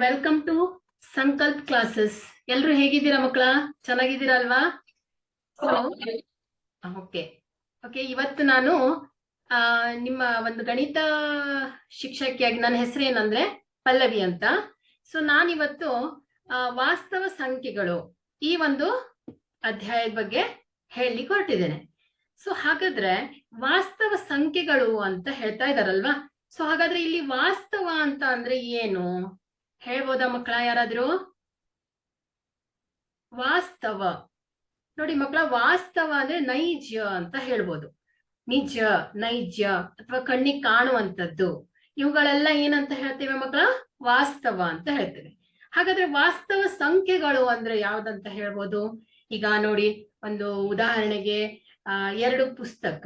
Welcome to Sankalp classes. ಎಲ್ರು ಹೇಗಿದ್ದೀರಾ ಮಕ್ಕಳ? ಚೆನ್ನಾಗಿದ್ದೀರಾ ಅಲ್ವಾ? ಓಕೆ ಓಕೆ ಇವತ್ತು ನಾನು ನಿಮ್ಮ ಒಂದು ಗಣಿತ ಶಿಕ್ಷಕಿಯಾಗಿ, ನನ್ನ ಹೆಸರು ಏನಂದ್ರೆ ಪಲ್ಲವಿ ಅಂತ. ಸೊ ನಾನಿವತ್ತು ವಾಸ್ತವ ಸಂಖ್ಯೆಗಳು ಈ ಒಂದು ಅಧ್ಯಾಯದ ಬಗ್ಗೆ ಹೇಳಲಿಕ್ಕೆ ಹೊರಟಿದ್ದೇನೆ. ಸೊ ಹಾಗಾದ್ರೆ ವಾಸ್ತವ ಸಂಖ್ಯೆಗಳು ಅಂತ ಹೇಳ್ತಾ ಇದಾರಲ್ವಾ? ಸೊ ಹಾಗಾದ್ರೆ ಇಲ್ಲಿ ವಾಸ್ತವ ಅಂತ ಅಂದ್ರೆ ಏನು ಹೇಳ್ಬೋದಾ ಮಕ್ಕಳ? ಯಾರಾದ್ರೂ? ವಾಸ್ತವ ನೋಡಿ ಮಕ್ಕಳ, ವಾಸ್ತವ ಅಂದ್ರೆ ನೈಜ ಅಂತ ಹೇಳ್ಬೋದು. ನಿಜ, ನೈಜ ಅಥವಾ ಕಣ್ಣಿಗೆ ಕಾಣುವಂಥದ್ದು, ಇವುಗಳೆಲ್ಲ ಏನಂತ ಹೇಳ್ತೇವೆ ಮಕ್ಕಳ? ವಾಸ್ತವ ಅಂತ ಹೇಳ್ತೇವೆ. ಹಾಗಾದ್ರೆ ವಾಸ್ತವ ಸಂಖ್ಯೆಗಳು ಅಂದ್ರೆ ಯಾವ್ದಂತ ಹೇಳ್ಬೋದು? ಈಗ ನೋಡಿ, ಒಂದು ಉದಾಹರಣೆಗೆ 2 ಪುಸ್ತಕ,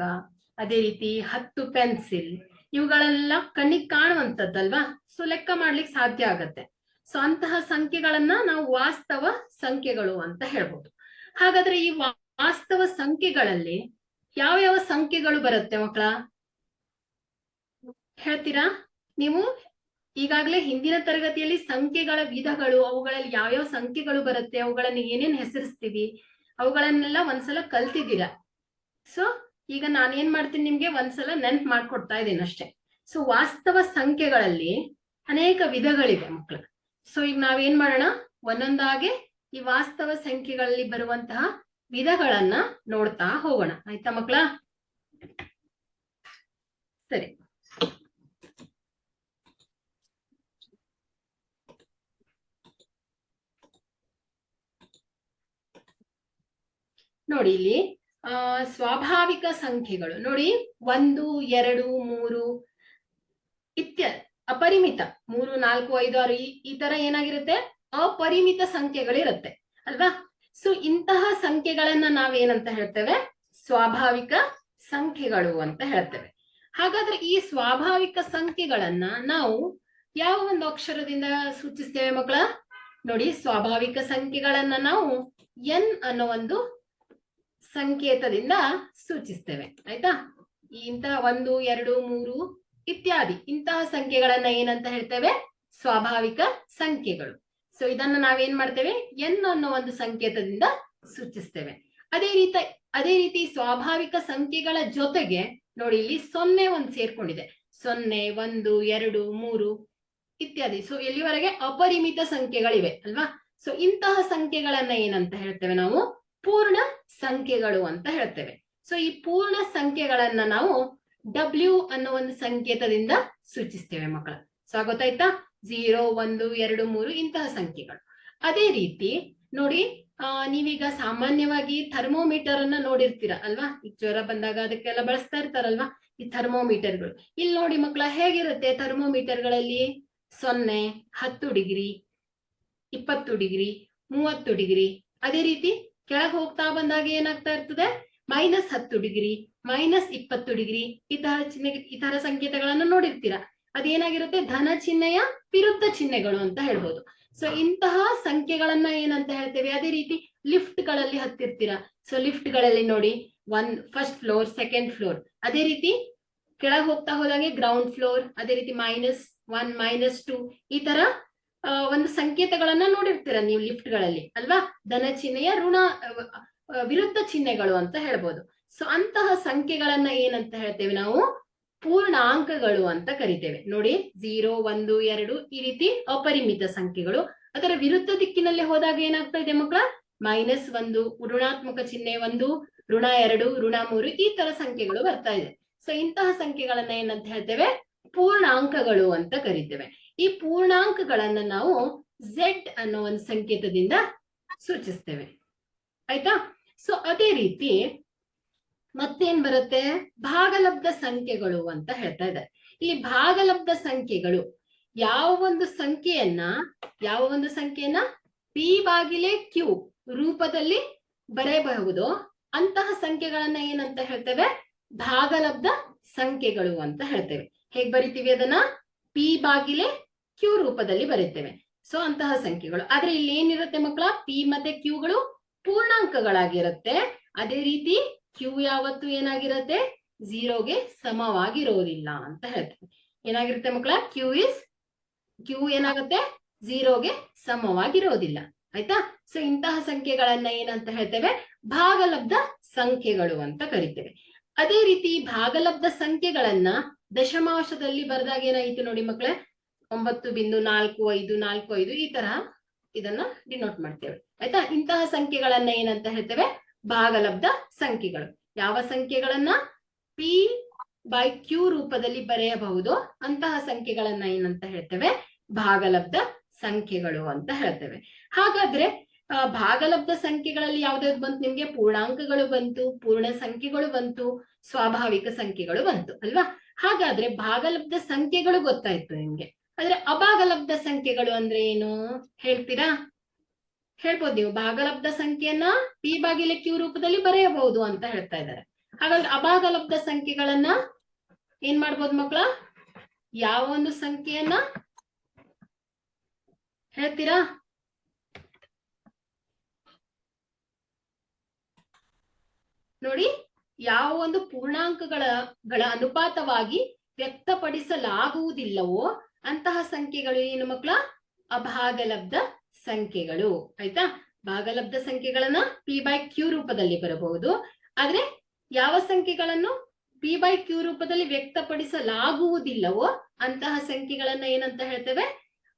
ಅದೇ ರೀತಿ 10 ಪೆನ್ಸಿಲ್, ಇವುಗಳೆಲ್ಲ ಕಣ್ಣಿಗೆ ಕಾಣುವಂಥದ್ದಲ್ವಾ? ಸೊ ಲೆಕ್ಕ ಮಾಡ್ಲಿಕ್ಕೆ ಸಾಧ್ಯ ಆಗತ್ತೆ. ಸೊ ಅಂತಹ ಸಂಖ್ಯೆಗಳನ್ನ ನಾವು ವಾಸ್ತವ ಸಂಖ್ಯೆಗಳು ಅಂತ ಹೇಳ್ಬೋದು. ಹಾಗಾದ್ರೆ ಈ ವಾಸ್ತವ ಸಂಖ್ಯೆಗಳಲ್ಲಿ ಯಾವ ಸಂಖ್ಯೆಗಳು ಬರುತ್ತೆ ಮಕ್ಕಳ? ಹೇಳ್ತೀರಾ ನೀವು? ಈಗಾಗಲೇ ಹಿಂದಿನ ತರಗತಿಯಲ್ಲಿ ಸಂಖ್ಯೆಗಳ ವಿಧಗಳು, ಅವುಗಳಲ್ಲಿ ಯಾವ್ಯಾವ ಸಂಖ್ಯೆಗಳು ಬರುತ್ತೆ, ಅವುಗಳನ್ನ ಏನೇನ್ ಹೆಸರಿಸ್ತೀವಿ, ಅವುಗಳನ್ನೆಲ್ಲ ಒಂದ್ಸಲ ಕಲ್ತಿದ್ದೀರಾ. ಸೊ ಈಗ ನಾನೇನ್ ಮಾಡ್ತೀನಿ, ನಿಮ್ಗೆ ಒಂದ್ಸಲ ನೆನ್ಪು ಮಾಡ್ಕೊಡ್ತಾ ಇದ್ದೀನಿ ಅಷ್ಟೇ. ಸೊ ವಾಸ್ತವ ಸಂಖ್ಯೆಗಳಲ್ಲಿ ಅನೇಕ ವಿಧಗಳಿವೆ ಮಕ್ಕಳ. ಸೊ ಈಗ ನಾವೇನ್ ಮಾಡೋಣ, ಒಂದೊಂದಾಗೆ ಈ ವಾಸ್ತವ ಸಂಖ್ಯೆಗಳಲ್ಲಿ ಬರುವಂತಹ ವಿಧಗಳನ್ನ ನೋಡ್ತಾ ಹೋಗೋಣ. ಆಯ್ತಾ ಮಕ್ಕಳ? ಸರಿ, ನೋಡಿ ಇಲ್ಲಿ ಸ್ವಾಭಾವಿಕ ಸಂಖ್ಯೆಗಳು ನೋಡಿ, 1, 2, 3 ಇತ್ಯಾದಿ, ಅಪರಿಮಿತ 3, 4, 5, 6 ಈ ತರ ಏನಾಗಿರುತ್ತೆ, ಅಪರಿಮಿತ ಸಂಖ್ಯೆಗಳಿರುತ್ತೆ ಅಲ್ವಾ? ಸೊ ಇಂತಹ ಸಂಖ್ಯೆಗಳನ್ನ ನಾವೇನಂತ ಹೇಳ್ತೇವೆ? ಸ್ವಾಭಾವಿಕ ಸಂಖ್ಯೆಗಳು ಅಂತ ಹೇಳ್ತೇವೆ. ಹಾಗಾದ್ರೆ ಈ ಸ್ವಾಭಾವಿಕ ಸಂಖ್ಯೆಗಳನ್ನ ನಾವು ಯಾವ ಒಂದು ಅಕ್ಷರದಿಂದ ಸೂಚಿಸ್ತೇವೆ ಮಕ್ಕಳ? ನೋಡಿ, ಸ್ವಾಭಾವಿಕ ಸಂಖ್ಯೆಗಳನ್ನ ನಾವು ಎನ್ ಅನ್ನೋ ಒಂದು ಸಂಕೇತದಿಂದ ಸೂಚಿಸ್ತೇವೆ. ಆಯ್ತಾ? ಇಂತಹ 1, 2, 3 ಇತ್ಯಾದಿ ಇಂತಹ ಸಂಖ್ಯೆಗಳನ್ನ ಏನಂತ ಹೇಳ್ತೇವೆ? ಸ್ವಾಭಾವಿಕ ಸಂಖ್ಯೆಗಳು. ಸೊ ಇದನ್ನ ನಾವೇನ್ ಮಾಡ್ತೇವೆ? ಎನ್ ಅನ್ನೋ ಒಂದು ಸಂಕೇತದಿಂದ ಸೂಚಿಸ್ತೇವೆ. ಅದೇ ರೀತಿ ಸ್ವಾಭಾವಿಕ ಸಂಖ್ಯೆಗಳ ಜೊತೆಗೆ ನೋಡಿ, ಇಲ್ಲಿ 0 ಒಂದು ಸೇರ್ಕೊಂಡಿದೆ. 0, 1, 2, 3 ಇತ್ಯಾದಿ. ಸೊ ಎಲ್ಲಿವರೆಗೆ ಅಪರಿಮಿತ ಸಂಖ್ಯೆಗಳಿವೆ ಅಲ್ವಾ? ಸೊ ಇಂತಹ ಸಂಖ್ಯೆಗಳನ್ನ ಏನಂತ ಹೇಳ್ತೇವೆ ನಾವು? ಪೂರ್ಣ ಸಂಖ್ಯೆಗಳು ಅಂತ ಹೇಳ್ತೇವೆ. ಸೊ ಈ ಪೂರ್ಣ ಸಂಖ್ಯೆಗಳನ್ನ ನಾವು W ಅನ್ನೋ ಒಂದು ಸಂಕೇತದಿಂದ ಸೂಚಿಸ್ತೇವೆ ಮಕ್ಕಳ. ಸೊ ಗೊತ್ತಾಯ್ತಾ? 0, 1, 2, 3 ಇಂತಹ ಸಂಖ್ಯೆಗಳು. ಅದೇ ರೀತಿ ನೋಡಿ, ನೀವೀಗ ಸಾಮಾನ್ಯವಾಗಿ ಥರ್ಮೋಮೀಟರ್ ಅನ್ನ ನೋಡಿರ್ತೀರ ಅಲ್ವಾ? ಈಗ ಜ್ವರ ಬಂದಾಗ ಅದಕ್ಕೆಲ್ಲ ಬಳಸ್ತಾ ಇರ್ತಾರಲ್ವಾ ಈ ಥರ್ಮೋಮೀಟರ್ಗಳು. ಇಲ್ಲಿ ನೋಡಿ ಮಕ್ಕಳ, ಹೇಗಿರುತ್ತೆ ಥರ್ಮೋಮೀಟರ್ಗಳಲ್ಲಿ? 0, 10 ಡಿಗ್ರಿ, 20 ಡಿಗ್ರಿ, 30 ಡಿಗ್ರಿ. ಅದೇ ರೀತಿ ಕೆಳಗೆ ಹೋಗ್ತಾ ಬಂದಾಗ ಏನಾಗ್ತಾ ಇರ್ತದೆ? -10 ಡಿಗ್ರಿ, -20 ಡಿಗ್ರಿ ಈ ತರ ಸಂಕೇತಗಳನ್ನ ನೋಡಿರ್ತೀರಾ. ಅದೇನಾಗಿರುತ್ತೆ? ಧನ ಚಿಹ್ನೆಯ ವಿರುದ್ಧ ಚಿಹ್ನೆಗಳು ಅಂತ ಹೇಳ್ಬೋದು. ಸೊ ಇಂತಹ ಸಂಖ್ಯೆಗಳನ್ನ ಏನಂತ ಹೇಳ್ತೇವೆ? ಅದೇ ರೀತಿ ಲಿಫ್ಟ್ ಗಳಲ್ಲಿ ಹತ್ತಿರ್ತೀರಾ. ಸೊ ಲಿಫ್ಟ್ ಗಳಲ್ಲಿ ನೋಡಿ, ಫಸ್ಟ್ ಫ್ಲೋರ್, ಸೆಕೆಂಡ್ ಫ್ಲೋರ್. ಅದೇ ರೀತಿ ಕೆಳಗೆ ಹೋಗ್ತಾ ಹೋದಾಗೆ ಗ್ರೌಂಡ್ ಫ್ಲೋರ್, ಅದೇ ರೀತಿ -1, -2 ಈ ತರ ಒಂದು ಸಂಕೇತಗಳನ್ನ ನೋಡಿರ್ತೀರ ನೀವು ಲಿಫ್ಟ್ ಗಳಲ್ಲಿ ಅಲ್ವಾ? ಧನ ಚಿಹ್ನೆಯ ವಿರುದ್ಧ ಚಿಹ್ನೆಗಳು ಅಂತ ಹೇಳ್ಬೋದು. ಸೊ ಅಂತಹ ಸಂಖ್ಯೆಗಳನ್ನ ಏನಂತ ಹೇಳ್ತೇವೆ ನಾವು? ಪೂರ್ಣಾಂಕಗಳು ಅಂತ ಕರಿತೇವೆ. ನೋಡಿ, 0, 1, 2 ಈ ರೀತಿ ಅಪರಿಮಿತ ಸಂಖ್ಯೆಗಳು. ಅದರ ವಿರುದ್ಧ ದಿಕ್ಕಿನಲ್ಲಿ ಹೋದಾಗ ಏನಾಗ್ತಾ ಇದೆ ಮಕ್ಕಳ? -1, ಋಣಾತ್ಮಕ ಚಿಹ್ನೆ 1, -2, -3 ಈ ತರ ಸಂಖ್ಯೆಗಳು ಬರ್ತಾ ಇದೆ. ಸೊ ಇಂತಹ ಸಂಖ್ಯೆಗಳನ್ನ ಏನಂತ ಹೇಳ್ತೇವೆ? ಪೂರ್ಣಾಂಕಗಳು ಅಂತ ಕರಿತೇವೆ. ಈ ಪೂರ್ಣಾಂಕಗಳನ್ನ ನಾವು Z ಅನ್ನೋ ಒಂದು ಸಂಕೇತದಿಂದ ಸೂಚಿಸ್ತೇವೆ. ಆಯ್ತಾ? ಸೊ ಅದೇ ರೀತಿ ಮತ್ತೇನ್ ಬರುತ್ತೆ? ಭಾಗಲಬ್ಧ ಸಂಖ್ಯೆಗಳು ಅಂತ ಹೇಳ್ತಾ ಇದ್ದಾರೆ. ಇಲ್ಲಿ ಭಾಗಲಬ್ಧ ಸಂಖ್ಯೆಗಳು ಯಾವ ಒಂದು ಸಂಖ್ಯೆಯನ್ನ P/Q ರೂಪದಲ್ಲಿ ಬರೆಯಬಹುದು, ಅಂತಹ ಸಂಖ್ಯೆಗಳನ್ನ ಏನಂತ ಹೇಳ್ತೇವೆ? ಭಾಗಲಬ್ಧ ಸಂಖ್ಯೆಗಳು ಅಂತ ಹೇಳ್ತೇವೆ. ಹೇಗ್ ಬರಿತೀವಿ ಅದನ್ನ? P/Q ರೂಪದಲ್ಲಿ ಬರೀತೇವೆ. ಸೊ ಅಂತಹ ಸಂಖ್ಯೆಗಳು. ಆದ್ರೆ ಇಲ್ಲಿ ಏನಿರುತ್ತೆ ಮಕ್ಕಳ? P ಮತ್ತೆ Qಗಳು ಪೂರ್ಣಾಂಕಗಳಾಗಿರುತ್ತೆ. ಅದೇ ರೀತಿ Q ಯಾವತ್ತು ಏನಾಗಿರುತ್ತೆ? 0ಗೆ ಸಮವಾಗಿರೋದಿಲ್ಲ ಅಂತ ಹೇಳ್ತೇವೆ. ಏನಾಗಿರುತ್ತೆ ಮಕ್ಕಳ? Q ಏನಾಗುತ್ತೆ? 0ಗೆ ಸಮವಾಗಿರೋದಿಲ್ಲ. ಆಯ್ತಾ? ಸೊ ಇಂತಹ ಸಂಖ್ಯೆಗಳನ್ನ ಏನಂತ ಹೇಳ್ತೇವೆ? ಭಾಗಲಬ್ಧ ಸಂಖ್ಯೆಗಳು ಅಂತ ಕರಿತೇವೆ. ಅದೇ ರೀತಿ ಭಾಗಲಬ್ಧ ಸಂಖ್ಯೆಗಳನ್ನ ದಶಮಾಂಶದಲ್ಲಿ ಬರೆದಾಗ ಏನಾಯ್ತು ನೋಡಿ ಮಕ್ಕಳೇ, 9.4545 ಈ ತರ ಇದನ್ನ ಡಿನೋಟ್ ಮಾಡ್ತೇವೆ. ಆಯ್ತಾ? ಇಂತಹ ಸಂಖ್ಯೆಗಳನ್ನ ಏನಂತ ಹೇಳ್ತೇವೆ? ಭಾಗಲಬ್ಧ ಸಂಖ್ಯೆಗಳು. ಯಾವ ಸಂಖ್ಯೆಗಳನ್ನ p/q ರೂಪದಲ್ಲಿ ಬರೆಯಬಹುದು ಅಂತಹ ಸಂಖ್ಯೆಗಳನ್ನ ಏನಂತ ಹೇಳ್ತೇವೆ? ಭಾಗಲಬ್ಧ ಸಂಖ್ಯೆಗಳು ಅಂತ ಹೇಳ್ತೇವೆ. ಹಾಗಾದ್ರೆ ಭಾಗಲಬ್ಧ ಸಂಖ್ಯೆಗಳಲ್ಲಿ ಯಾವ್ದಾವ್ದು ಬಂತು ನಿಮ್ಗೆ? ಪೂರ್ಣಾಂಕಗಳು ಬಂತು, ಪೂರ್ಣ ಸಂಖ್ಯೆಗಳು ಬಂತು, ಸ್ವಾಭಾವಿಕ ಸಂಖ್ಯೆಗಳು ಬಂತು ಅಲ್ವಾ? ಹಾಗಾದ್ರೆ ಭಾಗಲಬ್ಧ ಸಂಖ್ಯೆಗಳು ಗೊತ್ತಾಯ್ತು ನಿಮ್ಗೆ. ಆದ್ರೆ ಅಭಾಗಲಬ್ಧ ಸಂಖ್ಯೆಗಳು ಅಂದ್ರೆ ಏನು ಹೇಳ್ತೀರಾ? ಹೇಳ್ಬೋದು ನೀವು. ಭಾಗಲಬ್ಧ ಸಂಖ್ಯೆಯನ್ನ p/q ರೂಪದಲ್ಲಿ ಬರೆಯಬಹುದು ಅಂತ ಹೇಳ್ತಾ ಇದ್ದಾರೆ. ಹಾಗಾದ್ರೆ ಅಭಾಗಲಬ್ಧ ಸಂಖ್ಯೆಗಳನ್ನ ಏನ್ ಮಾಡ್ಬೋದು ಮಕ್ಕಳ? ಯಾವ ಒಂದು ಸಂಖ್ಯೆಯನ್ನ ಹೇಳ್ತೀರಾ? ನೋಡಿ, ಯಾವ ಒಂದು ಪೂರ್ಣಾಂಕಗಳ ಅನುಪಾತವಾಗಿ ವ್ಯಕ್ತಪಡಿಸಲಾಗುವುದಿಲ್ಲವೋ ಅಂತಹ ಸಂಖ್ಯೆಗಳು ಏನು ಮಕ್ಕಳ? ಅಭಾಗಲಬ್ಧ ಸಂಖ್ಯೆಗಳು. ಆಯ್ತಾ? ಭಾಗಲಬ್ಧ ಸಂಖ್ಯೆಗಳನ್ನ p/q ರೂಪದಲ್ಲಿ ಬರಬಹುದು. ಆದ್ರೆ ಯಾವ ಸಂಖ್ಯೆಗಳನ್ನು p/q ರೂಪದಲ್ಲಿ ವ್ಯಕ್ತಪಡಿಸಲಾಗುವುದಿಲ್ಲವೋ ಅಂತಹ ಸಂಖ್ಯೆಗಳನ್ನ ಏನಂತ ಹೇಳ್ತೇವೆ?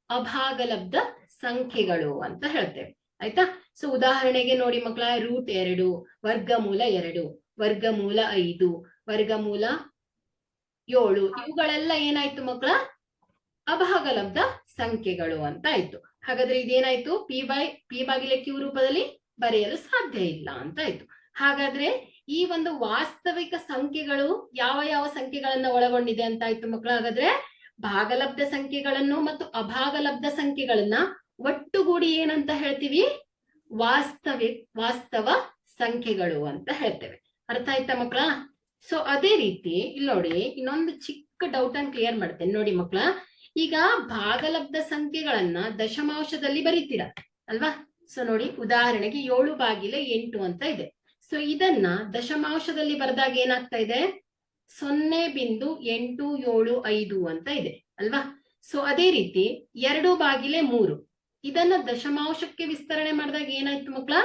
ಅಭಾಗಲಬ್ಧ ಸಂಖ್ಯೆಗಳು ಅಂತ ಹೇಳ್ತೇವೆ. ಆಯ್ತಾ? ಸೊ ಉದಾಹರಣೆಗೆ ನೋಡಿ ಮಕ್ಕಳ, √2, ವರ್ಗಮೂಲ 2, ವರ್ಗಮೂಲ 5, ವರ್ಗಮೂಲ 7 ಇವುಗಳೆಲ್ಲ ಏನಾಯ್ತು ಮಕ್ಕಳ? ಅಭಾಗಲಬ್ಧ ಸಂಖ್ಯೆಗಳು ಅಂತ ಆಯ್ತು. ಹಾಗಾದ್ರೆ ಇದೇನಾಯ್ತು? p/q ರೂಪದಲ್ಲಿ ಬರೆಯಲು ಸಾಧ್ಯ ಇಲ್ಲ ಅಂತ ಆಯ್ತು. ಹಾಗಾದ್ರೆ ಈ ಒಂದು ವಾಸ್ತವಿಕ ಸಂಖ್ಯೆಗಳು ಯಾವ ಯಾವ ಸಂಖ್ಯೆಗಳನ್ನ ಒಳಗೊಂಡಿದೆ ಅಂತ ಆಯ್ತು ಮಕ್ಕಳ? ಹಾಗಾದ್ರೆ ಭಾಗಲಬ್ಧ ಸಂಖ್ಯೆಗಳನ್ನು ಮತ್ತು ಅಭಾಗಲಬ್ಧ ಸಂಖ್ಯೆಗಳನ್ನ ಒಟ್ಟುಗೂಡಿ ಏನಂತ ಹೇಳ್ತೀವಿ? ವಾಸ್ತವ ಸಂಖ್ಯೆಗಳು ಅಂತ ಹೇಳ್ತೇವೆ. ಅರ್ಥ ಆಯ್ತಾ ಮಕ್ಕಳ? ಸೊ ಅದೇ ರೀತಿ ಇಲ್ಲಿ ನೋಡಿ, ಇನ್ನೊಂದು ಚಿಕ್ಕ ಡೌಟ್ ಅನ್ನು ಕ್ಲಿಯರ್ ಮಾಡ್ತೇನೆ ನೋಡಿ ಮಕ್ಕಳ. ಈಗ ಭಾಗಲಬ್ಧ ಸಂಖ್ಯೆಗಳನ್ನ ದಶಮಾಂಶದಲ್ಲಿ ಬರೀತೀರಾ ಅಲ್ವಾ? ಸೊ ನೋಡಿ, ಉದಾಹರಣೆಗೆ 7/8 ಅಂತ ಇದೆ. ಸೊ ಇದನ್ನ ದಶಮಾಂಶದಲ್ಲಿ ಬರೆದಾಗ ಏನಾಗ್ತಾ ಇದೆ? 0.875 ಅಂತ ಇದೆ ಅಲ್ವಾ? ಸೊ ಅದೇ ರೀತಿ 2/3 ಇದನ್ನ ದಶಮಾಂಶಕ್ಕೆ ವಿಸ್ತರಣೆ ಮಾಡಿದಾಗ ಏನಾಯ್ತು ಮಕ್ಕಳ?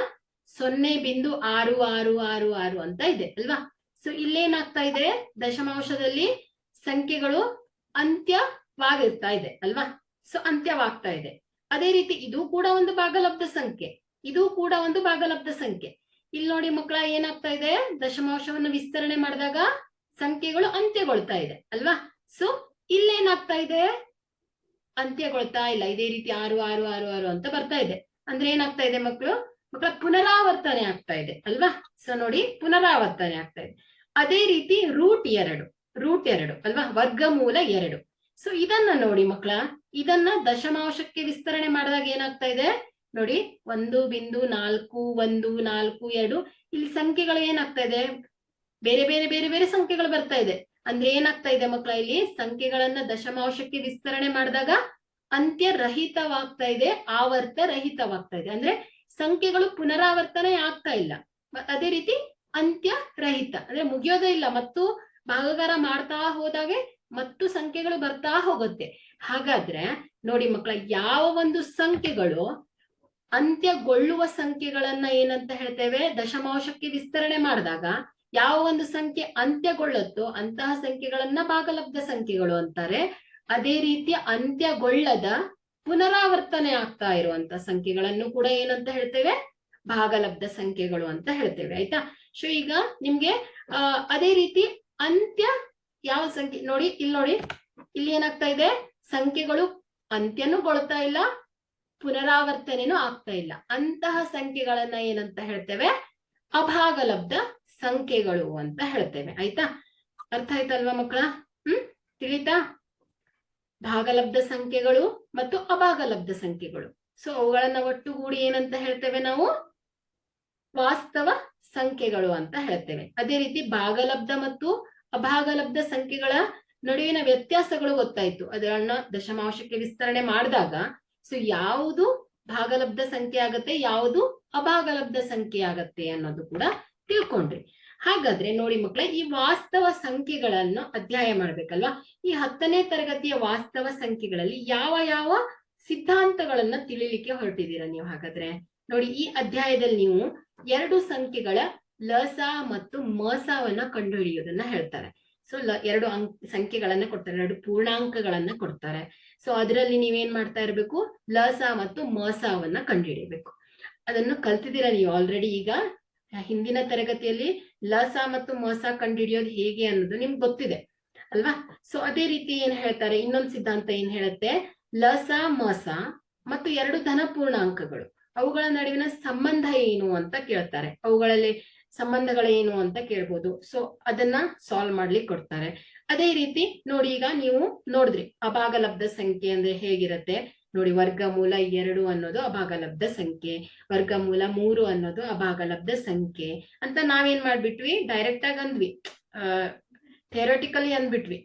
0.6666 ಅಂತ ಇದೆ ಅಲ್ವಾ? ಸೊ ಇಲ್ಲೇನಾಗ್ತಾ ಇದೆ? ದಶಮಾಂಶದಲ್ಲಿ ಸಂಖ್ಯೆಗಳು ಅಂತ್ಯವಾಗಿರ್ತಾ ಇದೆ ಅಲ್ವಾ? ಸೊ ಅಂತ್ಯವಾಗ್ತಾ ಇದೆ. ಅದೇ ರೀತಿ ಇದು ಕೂಡ ಒಂದು ಭಾಗಲಬ್ಧ ಸಂಖ್ಯೆ, ಇದು ಕೂಡ ಒಂದು ಭಾಗಲಬ್ಧ ಸಂಖ್ಯೆ. ಇಲ್ಲಿ ನೋಡಿ ಮಕ್ಕಳ, ಏನಾಗ್ತಾ ಇದೆ? ದಶಮಾಂಶವನ್ನು ವಿಸ್ತರಣೆ ಮಾಡಿದಾಗ ಸಂಖ್ಯೆಗಳು ಅಂತ್ಯಗೊಳ್ತಾ ಇದೆ ಅಲ್ವಾ? ಸೊ ಇಲ್ಲೇನಾಗ್ತಾ ಇದೆ? ಅಂತ್ಯಗೊಳ್ತಾ ಇಲ್ಲ. ಇದೇ ರೀತಿ 66666 ಅಂತ ಬರ್ತಾ ಇದೆ. ಅಂದ್ರೆ ಏನಾಗ್ತಾ ಇದೆ ಮಕ್ಕಳ? ಪುನರಾವರ್ತನೆ ಆಗ್ತಾ ಇದೆ ಅಲ್ವಾ? ಸೊ ನೋಡಿ, ಪುನರಾವರ್ತನೆ ಆಗ್ತಾ ಇದೆ. ಅದೇ ರೀತಿ √2 ಅಲ್ವಾ? ವರ್ಗಮೂಲ 2. ಸೊ ಇದನ್ನ ನೋಡಿ ಮಕ್ಕಳ, ಇದನ್ನ ದಶಮಾಂಶಕ್ಕೆ ವಿಸ್ತರಣೆ ಮಾಡಿದಾಗ ಏನಾಗ್ತಾ ಇದೆ ನೋಡಿ? 1.4142. ಇಲ್ಲಿ ಸಂಖ್ಯೆಗಳು ಏನಾಗ್ತಾ ಇದೆ? ಬೇರೆ ಬೇರೆ ಬೇರೆ ಬೇರೆ ಸಂಖ್ಯೆಗಳು ಬರ್ತಾ ಇದೆ. ಅಂದ್ರೆ ಏನಾಗ್ತಾ ಇದೆ ಮಕ್ಕಳ? ಇಲ್ಲಿ ಸಂಖ್ಯೆಗಳನ್ನ ದಶಮಾಂಶಕ್ಕೆ ವಿಸ್ತರಣೆ ಮಾಡಿದಾಗ ಅಂತ್ಯರಹಿತವಾಗ್ತಾ ಇದೆ, ಆವರ್ತ ರಹಿತವಾಗ್ತಾ ಇದೆ. ಅಂದ್ರೆ ಸಂಖ್ಯೆಗಳು ಪುನರಾವರ್ತನೆ ಆಗ್ತಾ ಇಲ್ಲ. ಅದೇ ರೀತಿ ಅಂತ್ಯ ರಹಿತ ಅಂದ್ರೆ ಮುಗಿಯೋದೇ ಇಲ್ಲ, ಮತ್ತು ಭಾಗಾಕಾರ ಮಾಡ್ತಾ ಹೋದಾಗೆ ಮತ್ತು ಸಂಖ್ಯೆಗಳು ಬರ್ತಾ ಹೋಗುತ್ತೆ. ಹಾಗಾದ್ರೆ ನೋಡಿ ಮಕ್ಕಳ, ಯಾವ ಒಂದು ಸಂಖ್ಯೆಗಳು ಅಂತ್ಯಗೊಳ್ಳುವ ಸಂಖ್ಯೆಗಳನ್ನ ಏನಂತ ಹೇಳ್ತೇವೆ? ದಶಮಾಂಶಕ್ಕೆ ವಿಸ್ತರಣೆ ಮಾಡಿದಾಗ ಯಾವ ಒಂದು ಸಂಖ್ಯೆ ಅಂತ್ಯಗೊಳ್ಳುತ್ತೋ ಅಂತಹ ಸಂಖ್ಯೆಗಳನ್ನ ಭಾಗಲಬ್ಧ ಸಂಖ್ಯೆಗಳು ಅಂತಾರೆ. ಅದೇ ರೀತಿ ಅಂತ್ಯಗೊಳ್ಳದ ಪುನರಾವರ್ತನೆ ಆಗ್ತಾ ಇರುವಂತ ಸಂಖ್ಯೆಗಳನ್ನು ಕೂಡ ಏನಂತ ಹೇಳ್ತೇವೆ? ಭಾಗಲಬ್ಧ ಸಂಖ್ಯೆಗಳು ಅಂತ ಹೇಳ್ತೇವೆ. ಆಯ್ತಾ? ಸೊ ಈಗ ನಿಮ್ಗೆ ಅದೇ ರೀತಿ ಅಂತ್ಯ ಯಾವ ಸಂಖ್ಯೆ ನೋಡಿ, ಇಲ್ಲಿ ಏನಾಗ್ತಾ ಇದೆ? ಸಂಖ್ಯೆಗಳು ಅಂತ್ಯನೂಗೊಳ್ತಾ ಇಲ್ಲ, ಪುನರಾವರ್ತನೆನೂ ಆಗ್ತಾ ಇಲ್ಲ. ಅಂತಹ ಸಂಖ್ಯೆಗಳನ್ನ ಏನಂತ ಹೇಳ್ತೇವೆ? ಅಭಾಗಲಬ್ಧ ಸಂಖ್ಯೆಗಳು ಅಂತ ಹೇಳ್ತೇವೆ. ಆಯ್ತಾ? ಅರ್ಥ ಆಯ್ತಲ್ವಾ ಮಕ್ಕಳ? ತಿಳಿತಾ? ಭಾಗಲಬ್ಧ ಸಂಖ್ಯೆಗಳು ಮತ್ತು ಅಭಾಗಲಬ್ಧ ಸಂಖ್ಯೆಗಳು. ಸೊ ಅವುಗಳನ್ನ ಒಟ್ಟುಗೂಡಿ ಏನಂತ ಹೇಳ್ತೇವೆ ನಾವು? ವಾಸ್ತವ ಸಂಖ್ಯೆಗಳು ಅಂತ ಹೇಳ್ತೇವೆ. ಅದೇ ರೀತಿ ಭಾಗಲಬ್ಧ ಮತ್ತು ಅಭಾಗಲಬ್ಧ ಸಂಖ್ಯೆಗಳ ನಡುವಿನ ವ್ಯತ್ಯಾಸಗಳು ಗೊತ್ತಾಯ್ತು. ಅದನ್ನ ದಶಮಾಂಶಕ್ಕೆ ವಿಸ್ತರಣೆ ಮಾಡಿದಾಗ ಸೊ ಯಾವುದು ಭಾಗಲಬ್ಧ ಸಂಖ್ಯೆ ಆಗತ್ತೆ, ಯಾವುದು ಅಭಾಗಲಬ್ಧ ಸಂಖ್ಯೆ ಆಗತ್ತೆ ಅನ್ನೋದು ಕೂಡ ತಿಳ್ಕೊಂಡ್ರಿ. ಹಾಗಾದ್ರೆ ನೋಡಿ ಮಕ್ಕಳೇ, ಈ ವಾಸ್ತವ ಸಂಖ್ಯೆಗಳನ್ನು ಅಧ್ಯಯನ ಮಾಡ್ಬೇಕಲ್ವಾ? ಈ 10ನೇ ತರಗತಿಯ ವಾಸ್ತವ ಸಂಖ್ಯೆಗಳಲ್ಲಿ ಯಾವ ಯಾವ ಸಿದ್ಧಾಂತಗಳನ್ನ ತಿಳಿಲಿಕ್ಕೆ ಹೊರಟಿದ್ದೀರಾ ನೀವು. ಹಾಗಾದ್ರೆ ನೋಡಿ, ಈ ಅಧ್ಯಾಯದಲ್ಲಿ ನೀವು 2 ಸಂಖ್ಯೆಗಳ ಲಸ ಮತ್ತು ಮಸವನ್ನ ಕಂಡುಹಿಡಿಯೋದನ್ನ ಹೇಳ್ತಾರೆ. ಸೊ 2 ಸಂಖ್ಯೆಗಳನ್ನ ಕೊಡ್ತಾರೆ, 2 ಪೂರ್ಣಾಂಕಗಳನ್ನ ಕೊಡ್ತಾರೆ. ಸೊ ಅದರಲ್ಲಿ ನೀವೇನ್ ಮಾಡ್ತಾ ಇರ್ಬೇಕು, ಲಸ ಮತ್ತು ಮಸವನ್ನ ಕಂಡುಹಿಡಿಯಬೇಕು. ಅದನ್ನು ಕಲ್ತಿದ್ದೀರಾ ನೀವು ಆಲ್ರೆಡಿ. ಈಗ ಹಿಂದಿನ ತರಗತಿಯಲ್ಲಿ ಲಸ ಮತ್ತು ಮಸ ಕಂಡುಹಿಡಿಯೋದು ಹೇಗೆ ಅನ್ನೋದು ನಿಮ್ಗೆ ಗೊತ್ತಿದೆ ಅಲ್ವಾ. ಸೊ ಅದೇ ರೀತಿ ಏನ್ ಹೇಳ್ತಾರೆ, ಇನ್ನೊಂದು ಸಿದ್ಧಾಂತ ಏನ್ ಹೇಳುತ್ತೆ, ಲಸ ಮಸ ಮತ್ತು 2 ಧನ ಪೂರ್ಣಾಂಕಗಳು, ಅವುಗಳ ನಡುವಿನ ಸಂಬಂಧ ಏನು ಅಂತ ಕೇಳ್ತಾರೆ. ಅವುಗಳಲ್ಲಿ ಸಂಬಂಧಗಳೇನು ಅಂತ ಕೇಳ್ಬೋದು. ಸೊ ಅದನ್ನ ಸಾಲ್ವ್ ಮಾಡ್ಲಿಕ್ಕೆ ಕೊಡ್ತಾರೆ. ಅದೇ ರೀತಿ ನೋಡಿ, ಈಗ ನೀವು ನೋಡಿದ್ರಿ ಅಭಾಗಲಬ್ಧ ಸಂಖ್ಯೆ ಅಂದ್ರೆ ಹೇಗಿರುತ್ತೆ ನೋಡಿ. ವರ್ಗಮೂಲ 2 ಅನ್ನೋದು ಅಭಾಗಲಬ್ಧ ಸಂಖ್ಯೆ, ವರ್ಗಮೂಲ 3 ಅನ್ನೋದು ಅಭಾಗಲಬ್ಧ ಸಂಖ್ಯೆ ಅಂತ ನಾವೇನ್ ಮಾಡ್ಬಿಟ್ವಿ, ಡೈರೆಕ್ಟ್ ಆಗಿ ಅಂದ್ವಿ, ಥಿಯರಿಟಿಕಲಿ ಅಂದ್ಬಿಟ್ವಿ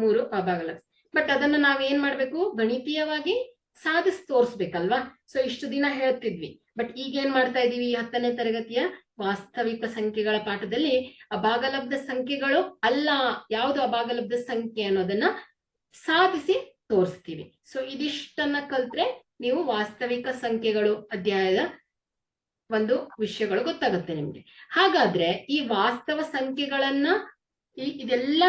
3 ಅಭಾಗಲಬ್ಧ. ಬಟ್ ಅದನ್ನ ನಾವೇನ್ ಮಾಡ್ಬೇಕು, ಗಣಿತೀಯವಾಗಿ ಸಾಧಿಸಿ ತೋರಿಸ್ಬೇಕಲ್ವಾ. ಸೊ ಇಷ್ಟು ದಿನ ಹೇಳ್ತಿದ್ವಿ, ಬಟ್ ಈಗ ಏನ್ ಮಾಡ್ತಾ ಇದೀವಿ, 10ನೇ ತರಗತಿಯ ವಾಸ್ತವಿಕ ಸಂಖ್ಯೆಗಳ ಪಾಠದಲ್ಲಿ ಅಭಾಗಲಬ್ಧ ಸಂಖ್ಯೆಗಳು ಅಲ್ಲ, ಯಾವುದು ಅಭಾಗಲಬ್ಧ ಸಂಖ್ಯೆ ಅನ್ನೋದನ್ನ ಸಾಧಿಸಿ ತೋರಿಸ್ತೀವಿ. ಸೊ ಇದಿಷ್ಟನ್ನ ಕಲ್ತ್ರೆ ನೀವು ವಾಸ್ತವಿಕ ಸಂಖ್ಯೆಗಳು ಅಧ್ಯಾಯದ ಒಂದು ವಿಷಯಗಳು ಗೊತ್ತಾಗುತ್ತೆ ನಿಮ್ಗೆ. ಹಾಗಾದ್ರೆ ಈ ವಾಸ್ತವ ಸಂಖ್ಯೆಗಳನ್ನ ಇದೆಲ್ಲ